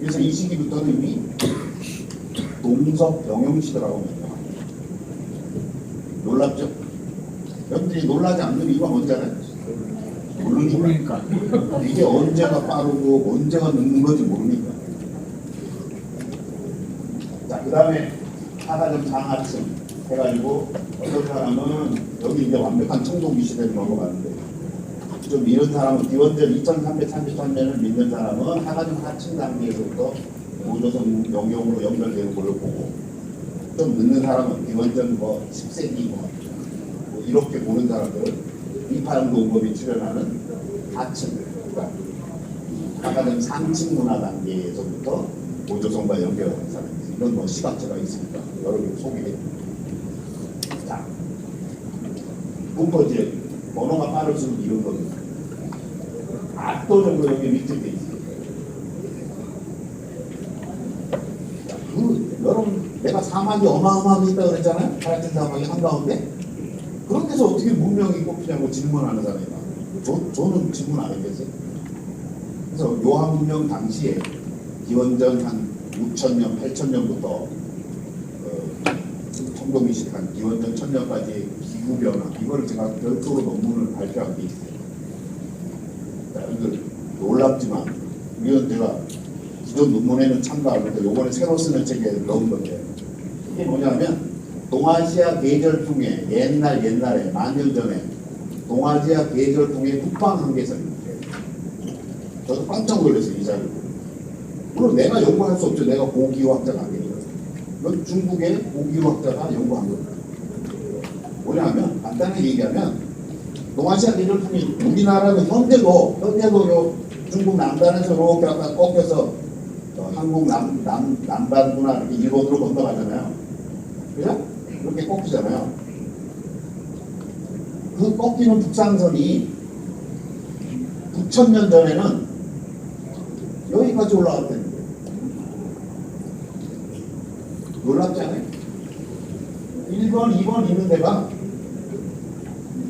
그래서 이 시기부터는 이미 동석 병용시대라고 명명합니다. 놀랍죠? 여러분들이 놀라지 않는 이유가 뭔지 알아요? 모르니까. 이게 언제가 빠르고 언제가 늦는 건지 모르니까. 자, 그 다음에 하나점 장하층 해가지고 어떤 사람은 여기 이제 완벽한 청동기 시대를 넘어가는데 좀 이런 사람은 기원전 2333년을 믿는 사람은 하나점 하층 단계에서부터 고조선 영경으로 연결되는 걸로 보고 좀 늦는 사람은 기원전 10세기 뭐 이렇게 보는 사람들은 이파영동법이 출연하는 하층, 그러니까 하나점 3층 문화 단계에서부터 고조선과 연결하는 사람. 이런 뭐 시각체가 있으니까 여러분 소개해. 자, 문포지역 번호가 빠를수록 이런 겁니다. 압도적으로 여기 밑에 있어요. 자, 여러분 내가 사막이 어마어마하게 있다고 그랬잖아요. 파랗천 사막이 한가운데. 그런 데서 어떻게 문명이 꼽히냐고 질문하는 사람이 많아요. 저는 질문 안 했겠어요. 그래서 요한 문명 당시에 기원전 한 6,000년, 8,000년부터 청동기 시대 한 기원전 1,000년까지 기후 변화 이거를 제가 별도로 논문을 발표한 게 있어요. 자, 이거 놀랍지만 이건 제가 기존 논문에는 참가하는데 요번에 새로 쓰는 책에 넣은 건데 이게 뭐냐면 동아시아 계절풍의 옛날에 만년 전에 동아시아 계절풍의 북방 한계선입니다. 저도 깜짝 놀랐어요. 이 자료를. 물론 내가 연구할 수 없죠. 내가 고기후학자가 아니니까. 이건 중국의 고기후학자가 연구한 겁니다. 뭐냐면 간단하게 얘기하면 동아시아 계절풍이 우리나라는 현대도 요 중국 남단에서 이렇게 아까 꺾여서 한국 남반구나 이렇게 일본으로 건너가잖아요. 그죠? 이렇게 꺾이잖아요. 그 꺾이는 북상선이 9,000년 전에는 여기까지 올라갔다는 거예요. 놀랍지 않아요? 1번, 2번 있는 데가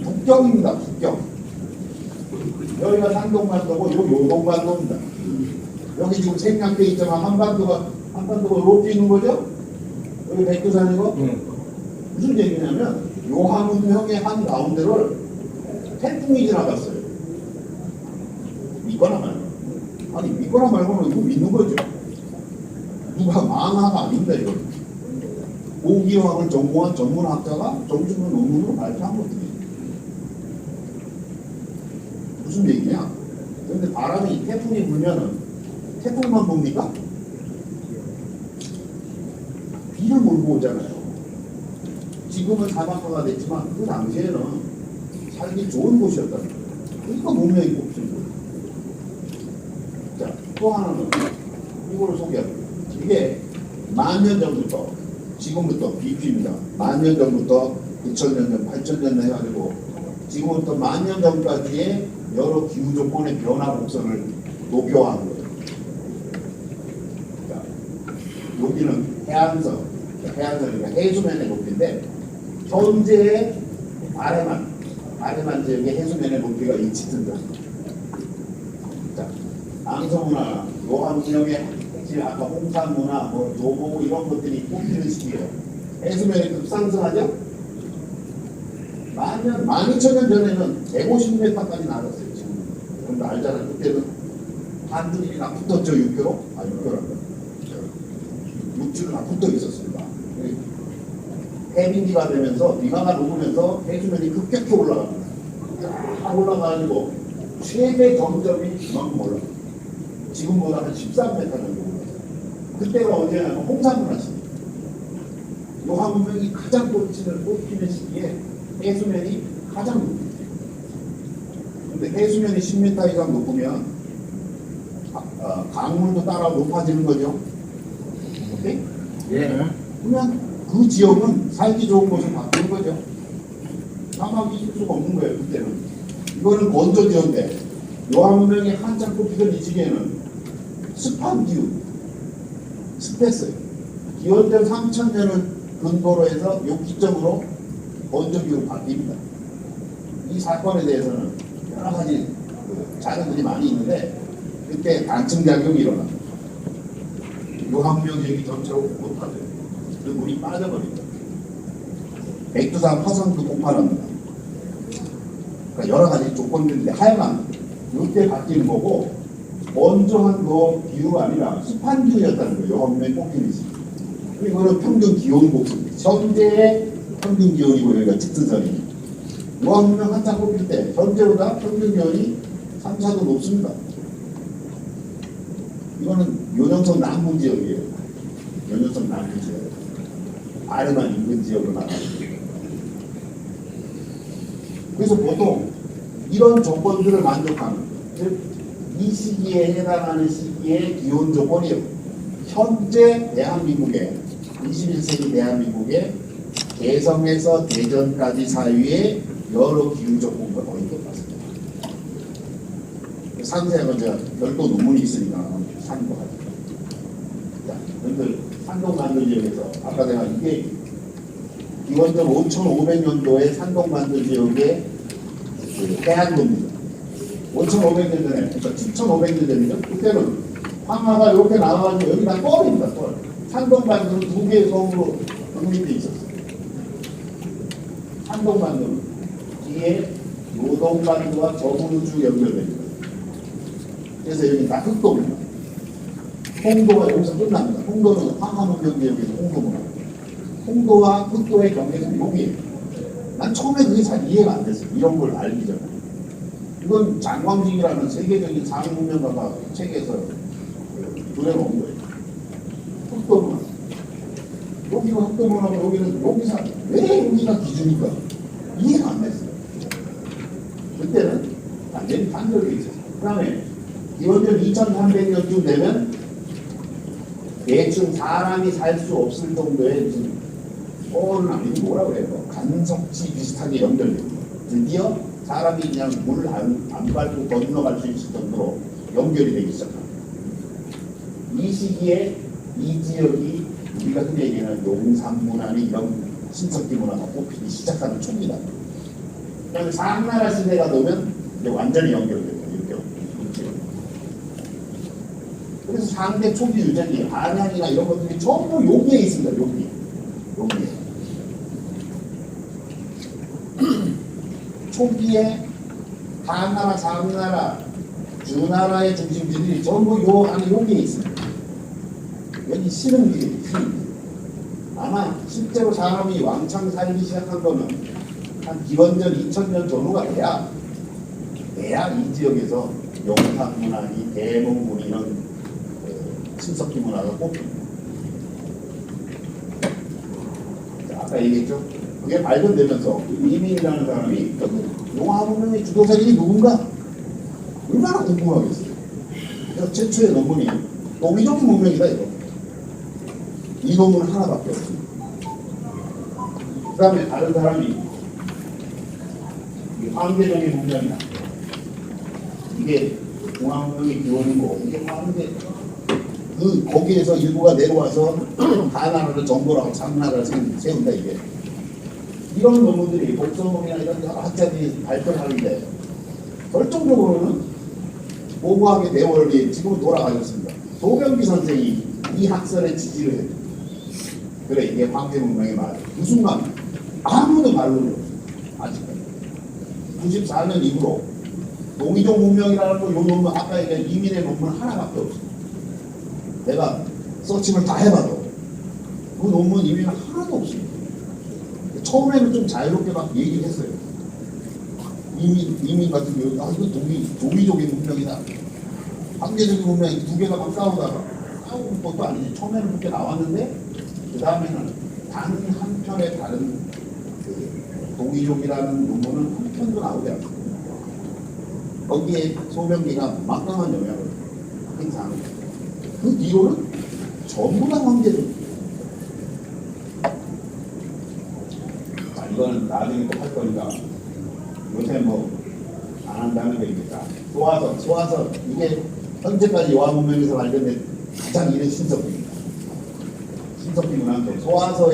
북경입니다. 북경. 여기가 산동반도고 요동반도입니다. 여기 지금 생략돼 있지만 한반도가 이렇게 있는 거죠? 여기 백두산이고 무슨 얘기냐면 요한문명의 한 가운데를 태풍이 지나갔어요. 믿거나 말고. 아니 믿거나 말고는 이거 믿는 거죠. 누가 망하가 아닌데 이거. 고기화학을 전공한 전문학자가 정신을 논문으로 발표한 것들이에요. 무슨 얘기냐? 그런데 바람이 태풍이 불면은 태풍만 봅니까? 비를 몰고 오잖아요. 지금은 사막화가 됐지만 그 당시에는 살기 좋은 곳이었다는 거예요. 그러니까 문명이 꼽힌 거예요. 자, 또 하나는 이거를 소개할게요. 이게 만년 전부터, 지금부터 BP입니다. 만년 전부터 9,000년 전, 8,000년 전 해가지고 지금부터 만년 전까지의 여러 기후 조건의 변화 곡선을 높여한 거예요. 자, 여기는 해안선, 해안선이니까 해수면의 높이인데 현재의 아래만 지역의 해수면의 높이가 이 짙은다. 자, 앙서문화, 요한문명의 지금 아까 홍산문화, 뭐 도보 이런 것들이 꼽히는 시기예요. 해수면이 급상승하죠? 12,000년 전에는 150m까지 나갔어요. 지금 여러분 알잖아요. 그때는 한들이 다 붙었죠. 6km? 아 6km란다. 6주를 다 붙어 있었습니다. 해빙기가 되면서 비가가 녹으면서 해수면이 급격히 올라갑니다. 쫙 올라가지고 최대 점점이 그만큼 올라갑니다. 지금보다 한 13m 정도 올라가요. 그때가 언제냐면 홍산문화 시기. 요한문명이 가장 꼽히는 시기에 해수면이 가장 높습니다. 근데 해수면이 10m 이상 높으면 강물도 따라 높아지는 거죠. 오케이? 예. 그러면 그 지역은 살기 좋은 곳으로 바뀌는 거죠. 사막이 있을 수가 없는 거예요, 그때는. 이거는 건조 지역인데, 요한문명이 한참 꼽히던 이 시기에는 습한 기후, 습했어요. 기원전 3,000년을 근거로 해서 요기점으로 건조 기후로 바뀝니다. 이 사건에 대해서는 여러 가지 자료들이 많이 있는데, 그때 단층작용이 일어납니다. 요한문명 지역이 전체로 못하죠. 그 물이 빠져버립니다. 백두산 화산도 폭발합니다. 그러니까 여러 가지 조건들인데 하여간 이때 바뀌는 거고 건조한 거 기후가 아니라 습한 기후였다는 거예요. 요한문명이 꼽히는 시기. 이거는 평균 기온 곡선입니다. 현재의 평균 기온이고 여기가 짙은선이. 요한문명 한참 꼽힐 때 현재보다 평균 기온이 3, 4도 높습니다. 이거는 요령성 남부 지역이에요. 요령성 남부 지역. 아래만 인근 지역으로 나갑니다. 그래서 보통 이런 조건들을 만족하는, 즉 이 시기에 해당하는 시기의 기온 조건이요. 현재 대한민국의 21세기 대한민국의 개성에서 대전까지 사이의 여러 기후 조건과 거의 똑같습니다. 상세한 건 제가 별도 논문이 있으니까 참고하죠. 자, 그런데 산동반도 지역에서 아까 내가 이게 기원전 5,500년도에 산동반도 지역의 그 해안도입니다. 5,500년 전에, 그러니까 7,500년 전이죠. 그때는 황하가 이렇게 나와가지고 여기 다 뻘입니다. 뻘. 산동반도는 두 개의 섬으로 독립돼 있었어요. 산동반도는 뒤에 노동반도와 저분우주 연결됩니다. 그래서 여기 다 흑도입니다. 홍도가 여기서 끝납니다. 홍도는 황하문명 지역에서 홍도문화. 홍도와 흑도의 경계선이 여기에요. 난 처음에 그게 잘 이해가 안 됐어요. 이런 걸 알기 전에. 이건 장광직이라는 세계적인 상문명가가 책에서 그려놓은 거예요. 흑도문화. 여기가 흑도문화고 여기는 여기서 왜 여기가 기준일까? 이해가 안 됐어요. 그때는 완전히 단절돼 있었어요. 그 다음에 기원전 2300년쯤 되면 대충 사람이 살 수 없을 정도의 무슨 뻘은 아니고 뭐라 그래요? 간석지 비슷하게 연결됩니다. 드디어 사람이 그냥 물 안 밟고 건너갈 수 있을 정도로 연결이 되기 시작합니다. 이 시기에 이 지역이 우리가 흔히 얘기하는 용산문화니 이런 신석기 문화가 꼽히기 시작하는 초기다. 그다음에 상나라 시대가 되면 이제 완전히 연결돼요. 이렇게. 그래서 상대 초기 유적이 안양이나 이런 것들이 전부 여기에 있습니다. 여기에. 초기에 한나라, 상나라, 주나라의 중심지들이 전부 요 안에 여기에 있습니다. 여기 신흥지예요. 아마 실제로 사람이 왕창 살기 시작한 거는 한 기원전 2000년 전후가 돼야 이 지역에서 영탁 문화니 대몽문 이런 신석기 문화가 꼽힙니다. 아까 얘기했죠? 그게 발견되면서 이민이라는 사람이 용화문명의 주도자들이 누군가 얼마나 궁금하겠어요. 그래서 최초의 논문이 동이종 문명이다 이거. 이 논문 하나밖에 없습니다. 그 다음에 다른 사람이 황제적인 문명이다. 이게 용화문명의 기원이고 이게 황제 거기에서 일부가 내려와서 하나를 정보라고 참나라를 세운다 이게. 이런 논문들이 복서문이나 이런 여러 학자들이 발표하는데 결정적으로는 모호하게 대월이 지금은 돌아가셨습니다. 도병기 선생이 이 학설에 지지를 했죠. 그래 이게 황제 문명의 말이야. 그 순간 아무도 말론이 없어요. 아직까지. 94년 이후로 동이종 문명이라는 거 요 논문 아까 얘기한 이민의 논문 하나밖에 없어요. 내가 서칭을 다 해봐도 그 논문 이미는 하나도 없습니다. 처음에는 좀 자유롭게 막 얘기를 했어요. 이민 같은 경우, 이거 동이족의 문명이다. 황제적인 문명이 두 개가 막 싸우다가 싸우는 것도 아니지. 처음에는 그렇게 나왔는데 그 다음에는 단 한 편의 다른 동이족이라는 논문은 한 편도 나오지 않습니다. 거기에 소명기가 막강한 영향을 행사합니다. 그 뒤로는 전부 다 황제죠. 자, 이거는 나중에 또 할 거니까 요새 뭐 안 한다는 얘기입니다. 소화서 이게 현재까지 요한문명에서 발견된 가장 이른 신석기입니다. 신석기 문화인데 소화서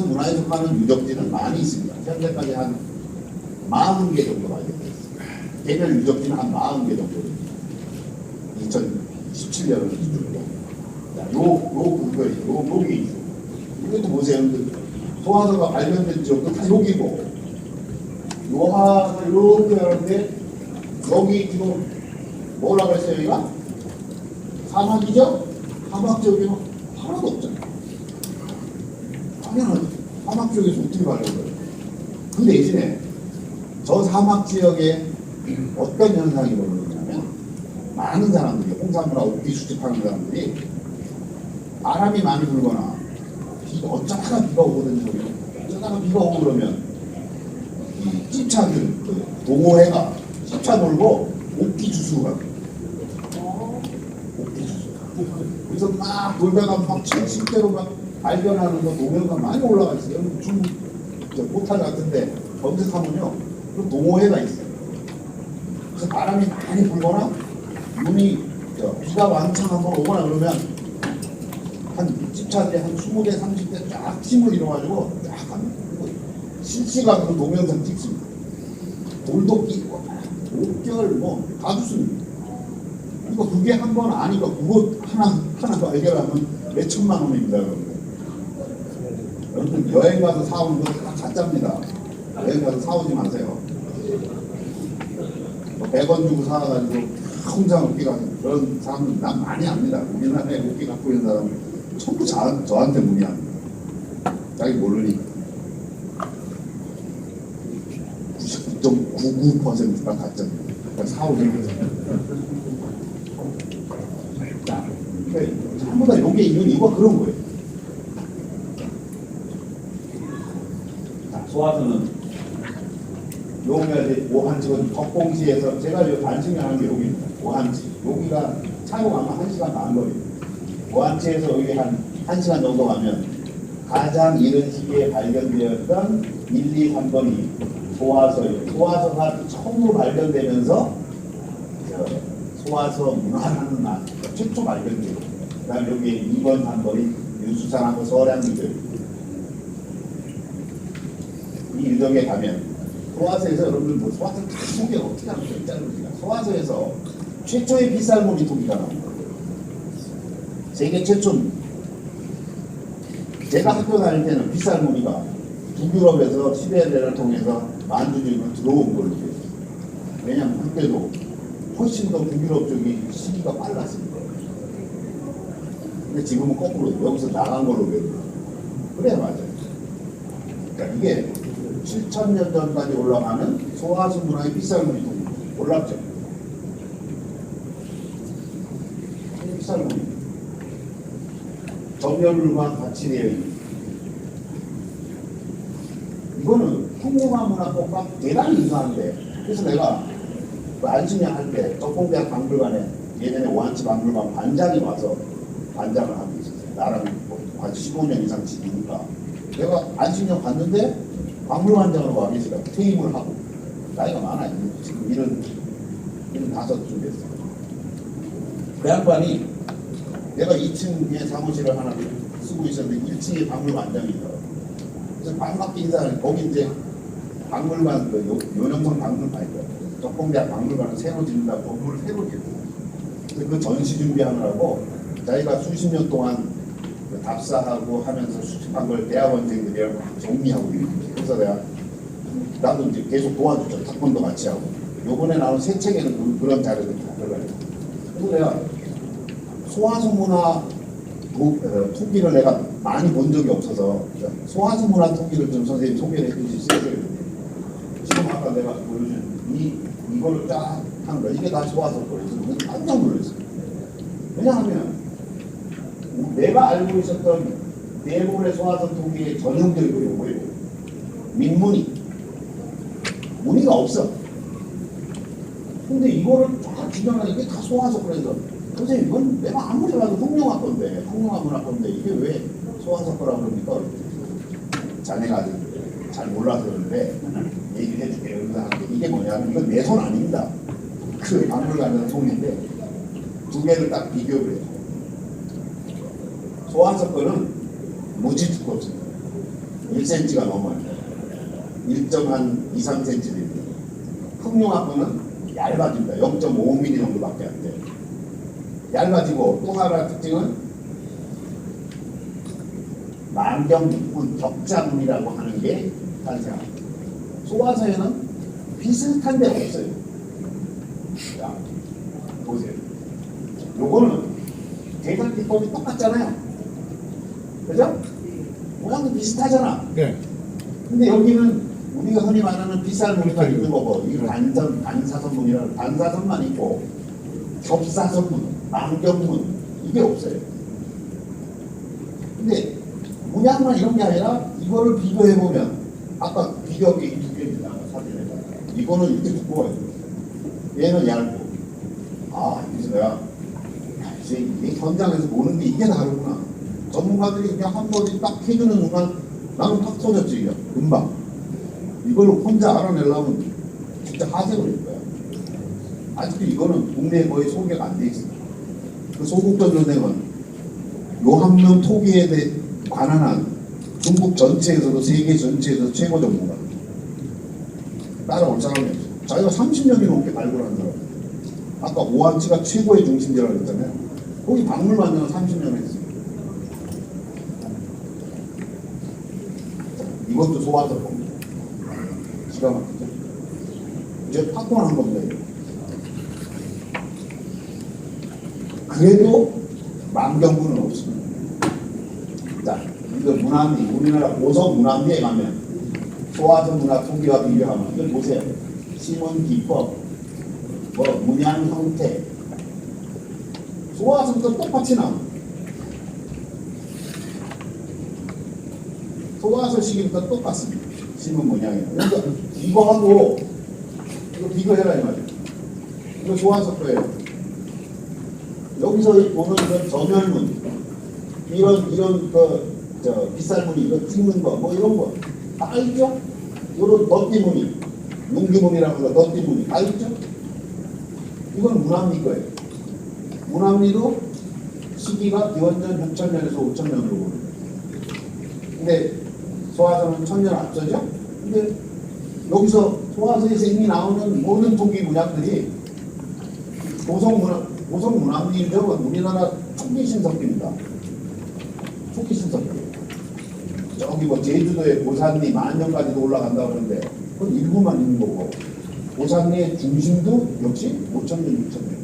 문화에 속하는 유적지는 많이 있습니다. 현재까지 한 40개 정도 발견됐습니다. 개별 유적지는 한 40개 정도 2017년을 기준으로. 요게 있어요. 이것도 보세요. 소화서가 발견된 지역도 다 여기고, 요하서 이렇게 하는데, 여기 지금 뭐라고 했어요, 여기가? 사막이죠? 사막 지역에는 하나도 없잖아요. 당연하죠. 사막 지역에서 어떻게 발견돼요? 그 대신에 저 사막 지역에 어떤 현상이 벌어지냐면, 많은 사람들이 홍산물과 옥기 수집하는 사람들이 바람이 많이 불거나 어쩌다가 비가 오거든요. 어쩌다가 비가 오고 그러면 이 찝차들 동호회가 찝차 돌고 옥기 주스로 가요. 옥기 주스. 그래서 막 돌다가 막 70대로 막 발견하는 거 동호회가 많이 올라가 있어요. 중국 포탈 같은데 검색하면요, 그 동호회가 있어요. 그래서 바람이 많이 불거나 비가 왕창 한번 오거나 그러면 한 집차들이 한 20대, 30대 쫙 팀을 이뤄가지고 쫙 가면 실시간으로 동영상 찍습니다. 돌도 끼고 옥결 다 좋습니다. 이거 그게 한 번 아니까 그거 하나 발견하면 몇 천만 원입니다. 여러분 여행 가서 사오는 거 다 가짜입니다. 여행 가서 사오지 마세요. 100원 주고 사가지고 항상 옥기 가는 그런 사람은 난 많이 압니다. 우리나라에 옥기 갖고 있는 사람은 전부 저한테 문의합니다. 자기 모르니 99.99%가 가짜입니다. 그러니까 사오는 거죠. 자, 전부 다 여기에 있는 이유가 그런 거예요. 자, 소화서는 여기가 오한지건 덕봉시에서 제가 관심이 하는 게 여기입니다. 오한지. 여기가 차로 가면 1시간 반 거리입니다. 오한지에서 여기 한 1시간 정도 가면 가장 이른 시기에 발견되었던 1, 2, 3번이 소화서예요. 소화서가 처음으로 발견되면서 소화서 문화라는 날 최초 발견돼요. 그 다음에 여기 2번, 3번이 유수산하고 서량유적. 이 유적에 가면 소화서에서 여러분들 뭐 소화서 다 소개 어떻게 하면 될지 소화서에서 최초의 빗살무늬 토기가 나온 거예요. 세계 최초입니다. 제가 학교 다닐 때는 빗살무늬가 북유럽에서 시베리아를 통해서 만주주의로 들어온 걸로 돼요. 왜냐하면 그때도 훨씬 더 북유럽 쪽이 시기가 빨랐습니다. 근데 지금은 거꾸로 여기서 나간 걸로 배웁니다. 그래 맞아요. 그러니까 이게 7,000년 전까지 올라가는 소화수 문화의 빗살무늬 동물 올랐죠. 빗살무늬 정렬물과 같이 되어 있는 이거는 풍경화 문화법과 대단히 이상한데 그래서 내가 그 안심양 할 때 덕봉대학 박물관에 예전에 오한치 박물관 반장이 와서 반장을 하고 있었어요. 나랑 한 15년 이상 지니까 내가 안심양 갔는데 박물관장으로 와 계시다. 퇴임을 하고 나이가 많아요. 지금 75쯤 됐어요. 그 양반이 내가 2층에 사무실을 하나 쓰고 있었는데 1층에 박물관장이 있더라고요. 그래서 반갑게 인사하는 거기 이제 박물관 그 요령성 박물관이고요. 덕봉대학 박물관을 새로 짓는다고 건물을 새로 짓고 그 전시 준비하느라고 자기가 수십 년 동안 그 답사하고 하면서 수집한 걸 대학원생들이랑 막 정리하고 있는 거예요. 그래서 나도 이제 계속 도와줬죠. 탁본도 같이 하고 요번에 나온 새 책에는 그런 자료들이 다 들어가 있어요. 그래서 내가 소화수 문화 토기를 내가 많이 본 적이 없어서 소화수 문화 토기를 좀 선생님 소개를 해주실 수 있어요. 지금 아까 내가 보여준 이거를 쫙 하는 거야. 이게 다 소화수 거예요. 깜짝 놀랐어요. 왜냐하면 내가 알고 있었던 대부분의 소화수 토기의 전형적인 뭐예요? 민무늬. 무늬가 없어. 근데 이거를 쫙 규정하는 이게 다 소화수 그래서 선생님 이건 내가 아무리 봐도 흑룡화 건데 흑룡화 문화 건데 이게 왜 소화수 거라고 그럽니까? 자네가 아직 잘 몰라서 그러는데 얘기를 해줄게요. 이게 뭐냐면 이건 내 손 아닙니다. 그 박물관에서 손인데 두 개를 딱 비교를 해요. 소화수 거는 무지 두껍습니다. 1cm가 넘어요. 1.2, 3cm 됩니다. 흑룡화 거는 얇아집니다. 0.5mm 정도밖에 안 돼요. 얇아지고 또 하나 특징은 만경문, 격자문이라고 하는 게 탄생합니다. 소화서에는 비슷한 데 없어요. 자, 보세요. 요거는 대상 기법이 똑같잖아요. 그죠? 모양도 비슷하잖아. 네. 근데 여기는 우리가 흔히 말하는 빗살무늬가 있는 거고 이게 반사선문이라는 반사선만 있고 겹사선문, 만경문 이게 없어요. 근데 문양만 이런 게 아니라 이거를 비교해 보면 아까 비교하기 두 개입니다. 사진에서 이거는 이렇게 두꺼워요. 얘는 얇고 그래서 내가 이제 이 현장에서 보는 게 이게 다르구나. 전문가들이 그냥 한 번에 딱 해주는 순간 나는 탁 터졌지 그냥 금방. 이걸 혼자 알아내려면 진짜 하세버릴 거야. 아직도 이거는 국내에 거의 소개가 안 돼 있습니다. 그 소국전 선생은 요한명 토기에 관한 한 중국 전체에서도 세계 전체에서 최고 전문가. 따라올 사람이 없어요. 자기가 30년이 넘게 발굴한 사람. 아까 오한치가 최고의 중심지라고 했잖아요. 거기 박물관장은 30년 했어요. 이것도 소화될 겁니다. 기가 막히죠. 이제 팝콘 한 건데 그래도 만경군은 없습니다. 자, 이거 문화미, 우리나라 고성 문화미에 가면 소화전 문화 토기와 비교하면 이걸 보세요. 심은 기법, 뭐 문양 형태, 소화전도 똑같이 나옵니다. 소화서 시기부터 똑같습니다. 심은 문양이에요. 그러니까 이거하고 이거 비교해라 이 말이에요. 이거 소화서 거예요. 여기서 보는 그 전열문, 이런 빗살무늬, 이거 찍는 거, 뭐 이런 거 다 있죠? 이런 덧띠무늬, 뭉기무늬라고 해서 덧띠무늬 다 있죠? 이건 문합리 거예요. 문합리도 시기가 기원전 6,000년에서 5,000년으로 보는 거예요. 근데 소화서는 1,000년 앞서죠? 근데 여기서 소화서에서 이미 나오는 모든 토기 문양들이 고성 문합리죠. 우리나라 초기 신석기입니다. 초기 신석기. 저기 뭐 제주도의 고산리 만년까지도 올라간다고 그러는데 그건 일부만 있는 거고 고산리의 중심도 역시 5,000년, 6,000년.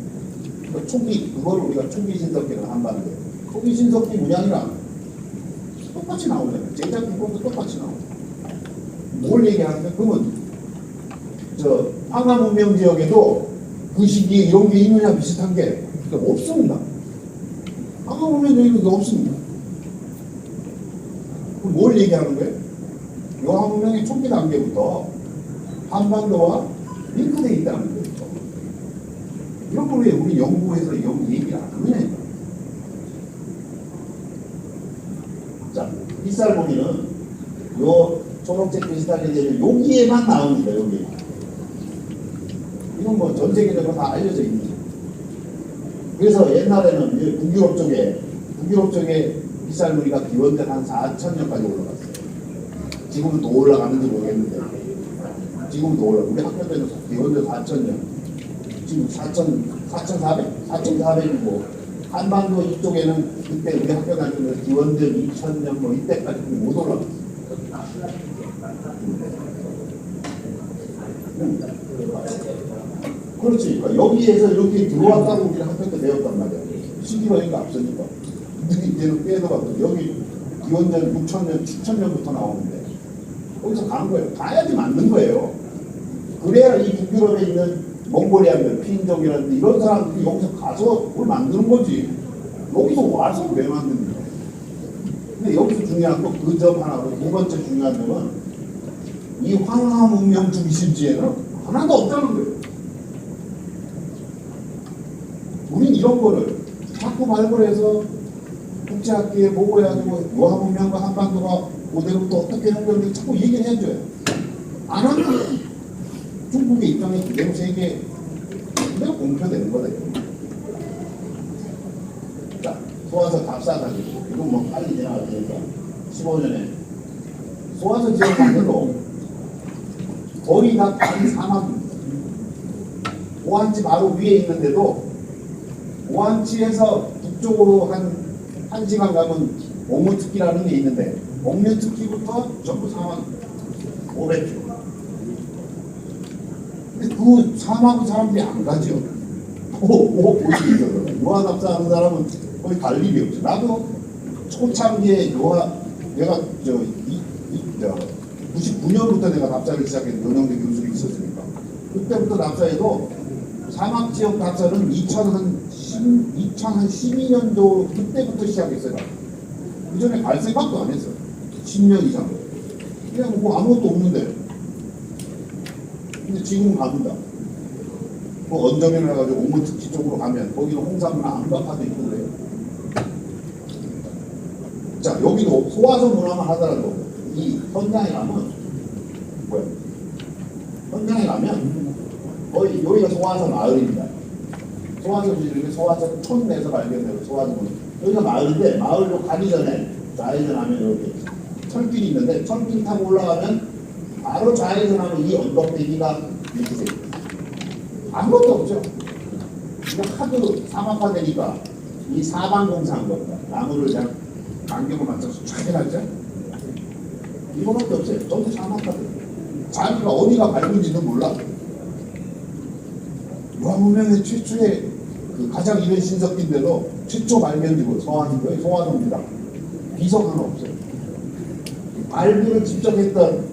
그러니까 초기, 그걸 우리가 초기 신석기를 한다는데 초기 신석기 문양이랑 똑같이 나오잖아요. 제작 비법도 똑같이 나오고. 뭘 얘기하는데 그러면 저 황하 문명 지역에도 그 시기에 이런 게 있느냐 비슷한 게 없습니다. 황하 문명 지역에도 없습니다. 그럼 뭘 얘기하는 거예요? 황하 문명의 초기 단계부터 한반도와 링크되어 있다는 거예요. 이런 걸 왜 우리 연구에서 이런 얘기를 안 하느냐. 자, 빗살 보기는 요 초록색 비슷하게 되는 여기에만 나옵니다. 여기. 이건 뭐 전 세계적으로 다 알려져 있는 거예요. 그래서 옛날에는 이제 북유럽 쪽에 빗살무늬가 기원전 한 4,000년까지 올라갔어요. 지금은 더 올라가는지 모르겠는데 지금은 더 올라가. 우리 학교 때는 기원전 4,000년. 지금 4,400이고 한반도 이쪽에는 그때 우리 학교 다닐 때 기원전 2000년 뭐 이때까지 못 올라갔어요. 그렇지. 그러니까 여기에서 이렇게 들어왔다고 우리 학교 때 배웠단 말이야. 신기로인가 앞서니까. 근데 이제는 빼더라도 여기 기원전 6,000년, 7,000년부터 나오는데 거기서 가는 거예요. 가야지 맞는 거예요. 그래야 이 북유럽에 있는 몽골이아들, 피인족이라든지 이런 사람들이 여기서 가서 뭘 만드는 거지. 여기서 와서 왜 만드는 거야. 근데 여기서 중요한 건 그 점 하나로 두 번째 중요한 점은 이 황하 문명 중심지에는 하나도 없다는 거예요. 우린 이런 거를 자꾸 발굴해서 국제학계에 보고해가지고 요하 문명과 한반도가 그대로부터 어떻게 연결되는지 자꾸 얘기를 해줘요. 안 하면 중국의 입장이 그대로 세계에 그대로 공표되는 거다. 자, 소화서 답사가지고 이건 뭐 빨리 지나갈 테니까 15년에 소화서 지역 만들고 거의 다 다른 사막입니다. 오한치 바로 위에 있는데도 오한치에서 북쪽으로 한 시간 가면 옥류특기라는 게 있는데 옥류특기부터 전부 사막 500km. 근데 그 사막은 사람들이 안 가죠. 보시죠. 요한합사 하는 사람은 거의 갈 일이 없죠. 나도 초창기에 내가 99년부터 내가 답사를 시작했는데 연영대 교수가 있었으니까 그때부터 답사해도 사막 지역 답사는 2012년도 그때부터 시작했어요. 그 전에 갈 생각도 안 했어요. 10년 이상. 그냥 뭐 아무것도 없는데. 근데 지금은 갑니다. 뭐 언저면을 해가지고 옥문특기 쪽으로 가면 거기는 홍산문화 안박화도 있고 그래요. 자, 여기도 소화서 문화만 하더라도 이 현장에 가면 뭐야? 현장에 가면 거의 여기가 소화서 마을입니다. 소화서 지역이 소화서 촌 내에서 발견되고 소화서 문화. 여기가 마을인데 마을로 가기 전에 좌회전하면 이렇게 철길이 있는데 철길 타고 올라가면 바로 좌회전하면 이 언덕대기가 이렇게 돼 있어요. 아무것도 없죠. 그냥 하도 사막화되니까 이 사방공사한 겁니다. 나무를 그냥 간격을 맞춰서 쫙 해놨죠. 이거밖에 없어요. 전부 사막화돼. 자기가 어디가 밝은지도 몰라. 요한문명의 최초의 그 가장 이른 신석기인데도 최초 발견지고 서한이고요. 소화도입니다. 비석 하나 없어요. 발굴을 직접 했던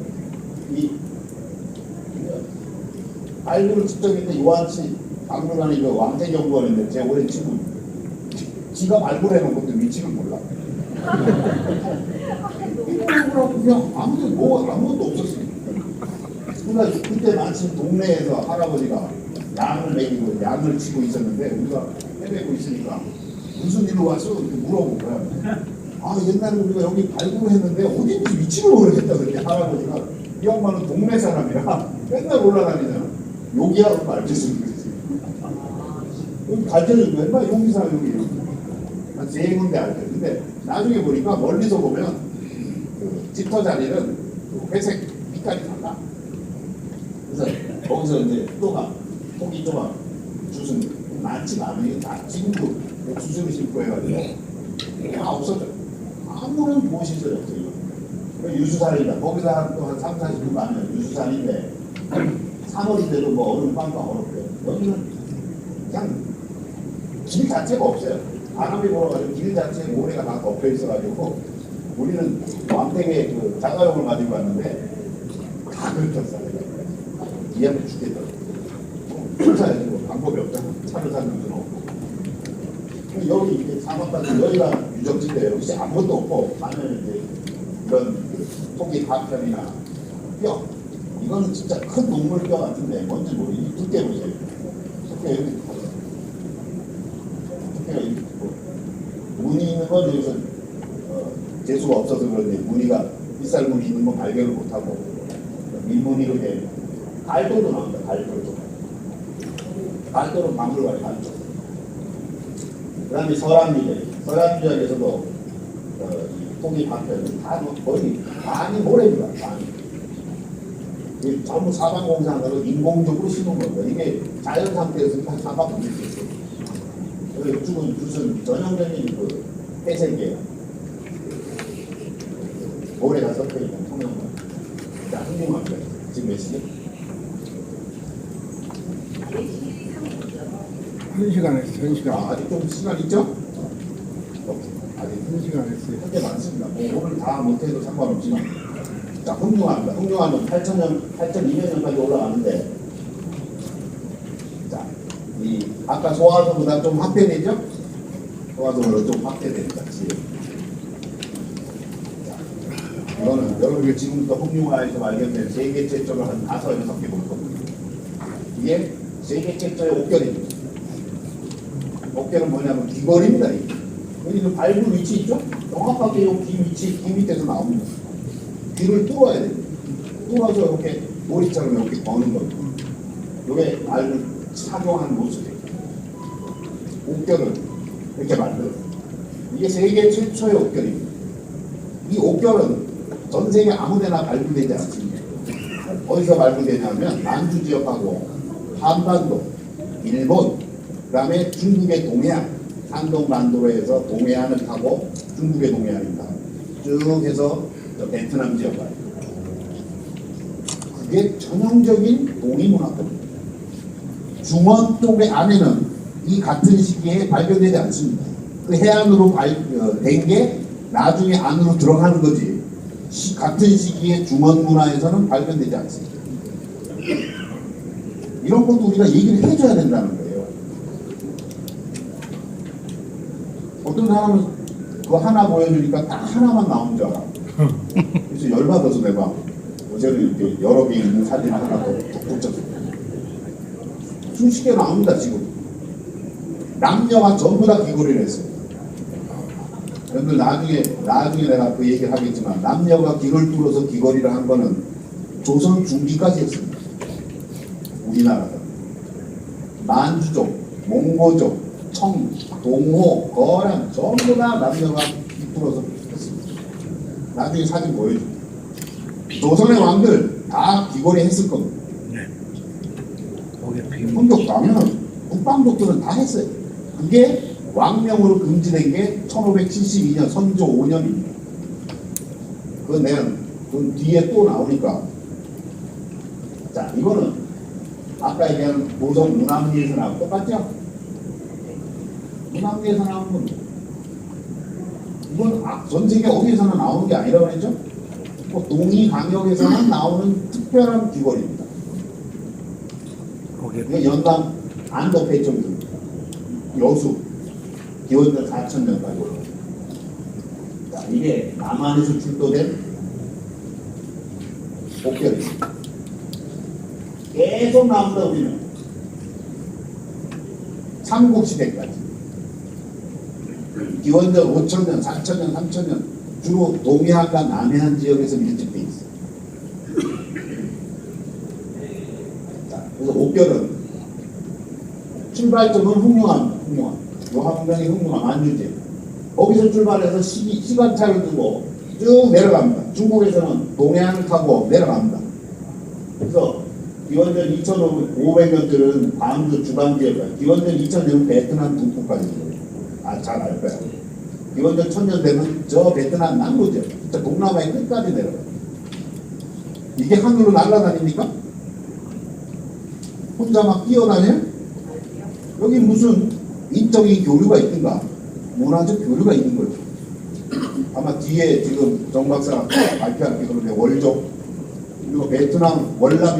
발굴을 직접 했던 요한치 박물관의 그 왕태연구원인데 제 오랜 친구. 지가 발굴해놓은 것도 위치를 몰라. 그냥 아무것도 없었어요. 그러니까 그때 마침 동네에서 할아버지가 양을 먹이고 양을 치고 있었는데 우리가 헤매고 있으니까 무슨 일로 왔어? 이렇게 물어본 거야. 아, 옛날에 우리가 여기 발굴을 했는데 어딘지 위치를 모르겠다. 그때 할아버지가 이 양반은 동네 사람이라 맨날 올라다니잖아. 여기야 그거 알려주는 거지. 여기 가르쳐주고 맨날 여기사 여기 한 세 군데 알죠. 근데 나중에 보니까 멀리서 보면 그 집터 자리는 그 회색 빛깔이 달라. 그래서 거기서 이제 폭이 좁아 jut은 많지가 않아요. 지금도 옥수수를 심고 해가지고 다 없어져. 아무런 보호시설이 없어요. 유수산이다. 거기서 또한 3, 40분 가면 유수산인데 3월인데도 뭐 얼음 빵빵 얼었고요. 여기는 그냥 길 자체가 없어요. 바람이 불어가지고 길 자체에 모래가 다 덮여 있어가지고 우리는 왕택에 그 자가용을 가지고 왔는데 다 긁혔어. 이해하면 죽겠더라고. 쫓아야지 방법이 없잖아. 차를 사는 수는 없고. 여기 이제 사막까지 여기가 유적지인데 여기 아무것도 없고 반면에 이제 이런 토기 파편이나 뼈 이거는 진짜 큰 동물 뼈 같은데 뭔지 모르겠어요. 두께 보세요. 두께 여기 두께가 이렇게 있고 무늬 있는 건 여기서 재수가 없어서 그런데 무늬가 빗살무늬 있는 건 발견을 못하고 민무늬로 된 갈도도 나온다. 갈도는 박물관에 갔죠. 그 다음에 서랍유적에서도 이 토기 파편은 다 거의 많이 모래입니다. 많이. 전부 사방공사하고 인공적으로 심은 겁니다. 이게 자연 상태에서 다 사방 수 있어요. 그리고 이쪽은 무슨 전형적인 그 회색이에요. 모래가 섞여있는 통영만. 자, 흥룡합니다. 지금 몇 시죠? 1시간 했어, 1시간. 아직 좀 시간 있죠? 오케이. 아직 1시간 했어요. 현재 많습니다. 뭐 오늘 다 못해도 상관없지만. 자, 흥룡합니다. 흥룡하면 8,200년 전까지 올라가는데, 자, 이 아까 소화도보다 좀 확대되죠? 소화도보다 좀 확대됩니다. 지금. 자, 이거는 여러분이 지금부터 흥룡화에서 발견된 세계 최초로 한 5-6개 볼 겁니다. 이게 세계 최초의 옥결입니다. 옥결은 뭐냐면 귀걸이입니다. 여기는 발굴 위치 있죠? 정확하게 귀 밑에서 나옵니다. 귀를 뚫어야 됩니다. 뚫어서 이렇게 머리처럼 이렇게 거는 겁니다. 이게 알을 착용한 모습이에요. 옥결을 이렇게 만들어요. 이게 세계 최초의 옥결입니다. 이 옥결은 전 세계 아무데나 발굴되지 않습니다. 어디서 발굴되냐면 남주 지역하고 한반도, 일본, 그 다음에 중국의 동해안, 산동반도로에서 동해안을 타고 중국의 동해안입니다. 쭉 해서 베트남 지역 가요. 그게 전형적인 동이문화권입니다. 중원 쪽의 안에는 이 같은 시기에 발견되지 않습니다. 그 해안으로 된 게 나중에 안으로 들어가는 거지. 같은 시기에 중원 문화에서는 발견되지 않습니다. 이런 것도 우리가 얘기를 해줘야 된다는 거예요. 어떤 사람은 그거 하나 보여주니까 딱 하나만 나온 줄 알아. 그래서 열받아서 내가 어제는 이렇게 여러 개 있는 사진 하나 더 붙였어요. 수십 개 나옵니다, 지금. 남녀가 전부 다 귀걸이를 했어요. 여러분들 나중에 내가 그 얘기를 하겠지만 남녀가 귀를 뚫어서 귀걸이를 한 거는 조선 중기까지 했습니다. 우리나라가 만주족, 몽고족, 청, 동호, 거란 전부 다 남녀가 뚫어서 했습니다. 나중에 사진 보여줍니다. 조선의 왕들 다 귀걸이 했을 겁니다. 혼족 당연히 국방족들은 다 했어요. 그게 왕명으로 금지된 게 1572년 선조 5년입니다. 그 뒤에 또 나오니까. 자, 이거는 아까 얘기한 보성 문학리에서 나온 똑같죠? 문학리에서 나온 겁니다. 이건 전 세계 어디에서나 나오는 게 아니라고 그랬죠? 동이 강역에서만 나오는 특별한 귀걸이입니다. 이게 연당 안덕배쪽입니다. 여수 기원전 4,000년까지 올라갑니다. 자, 이게 남한에서 출토된 옥결입니다. 계속 나온다 우리는 삼국시대까지 기원전 5,000년, 4,000년, 3,000년 주로 동해안과 남해안 지역에서 밀집돼 있어요. 자, 그래서 옥결은 출발점은 흑룡암. 요 한명이 흑룡암 만주지. 거기서 출발해서 시간차를 두고 쭉 내려갑니다. 중국에서는 동해안을 타고 내려갑니다. 그래서 기원전 2,500년쯤은 광주 주방지역까지, 기원전 2000년은 베트남 북부까지. 잘 알 거야. 기원전 1000년 되면 저 베트남 남부 지역, 진짜 동남아의 끝까지 내려가요. 이게 하늘로 날아다닙니까? 혼자 막 뛰어다녀요? 여기 무슨 인적인 교류가 있든가 문화적 교류가 있는 거죠. 아마 뒤에 지금 정 박사가 발표할 게 그런데 월족 그리고 베트남 월남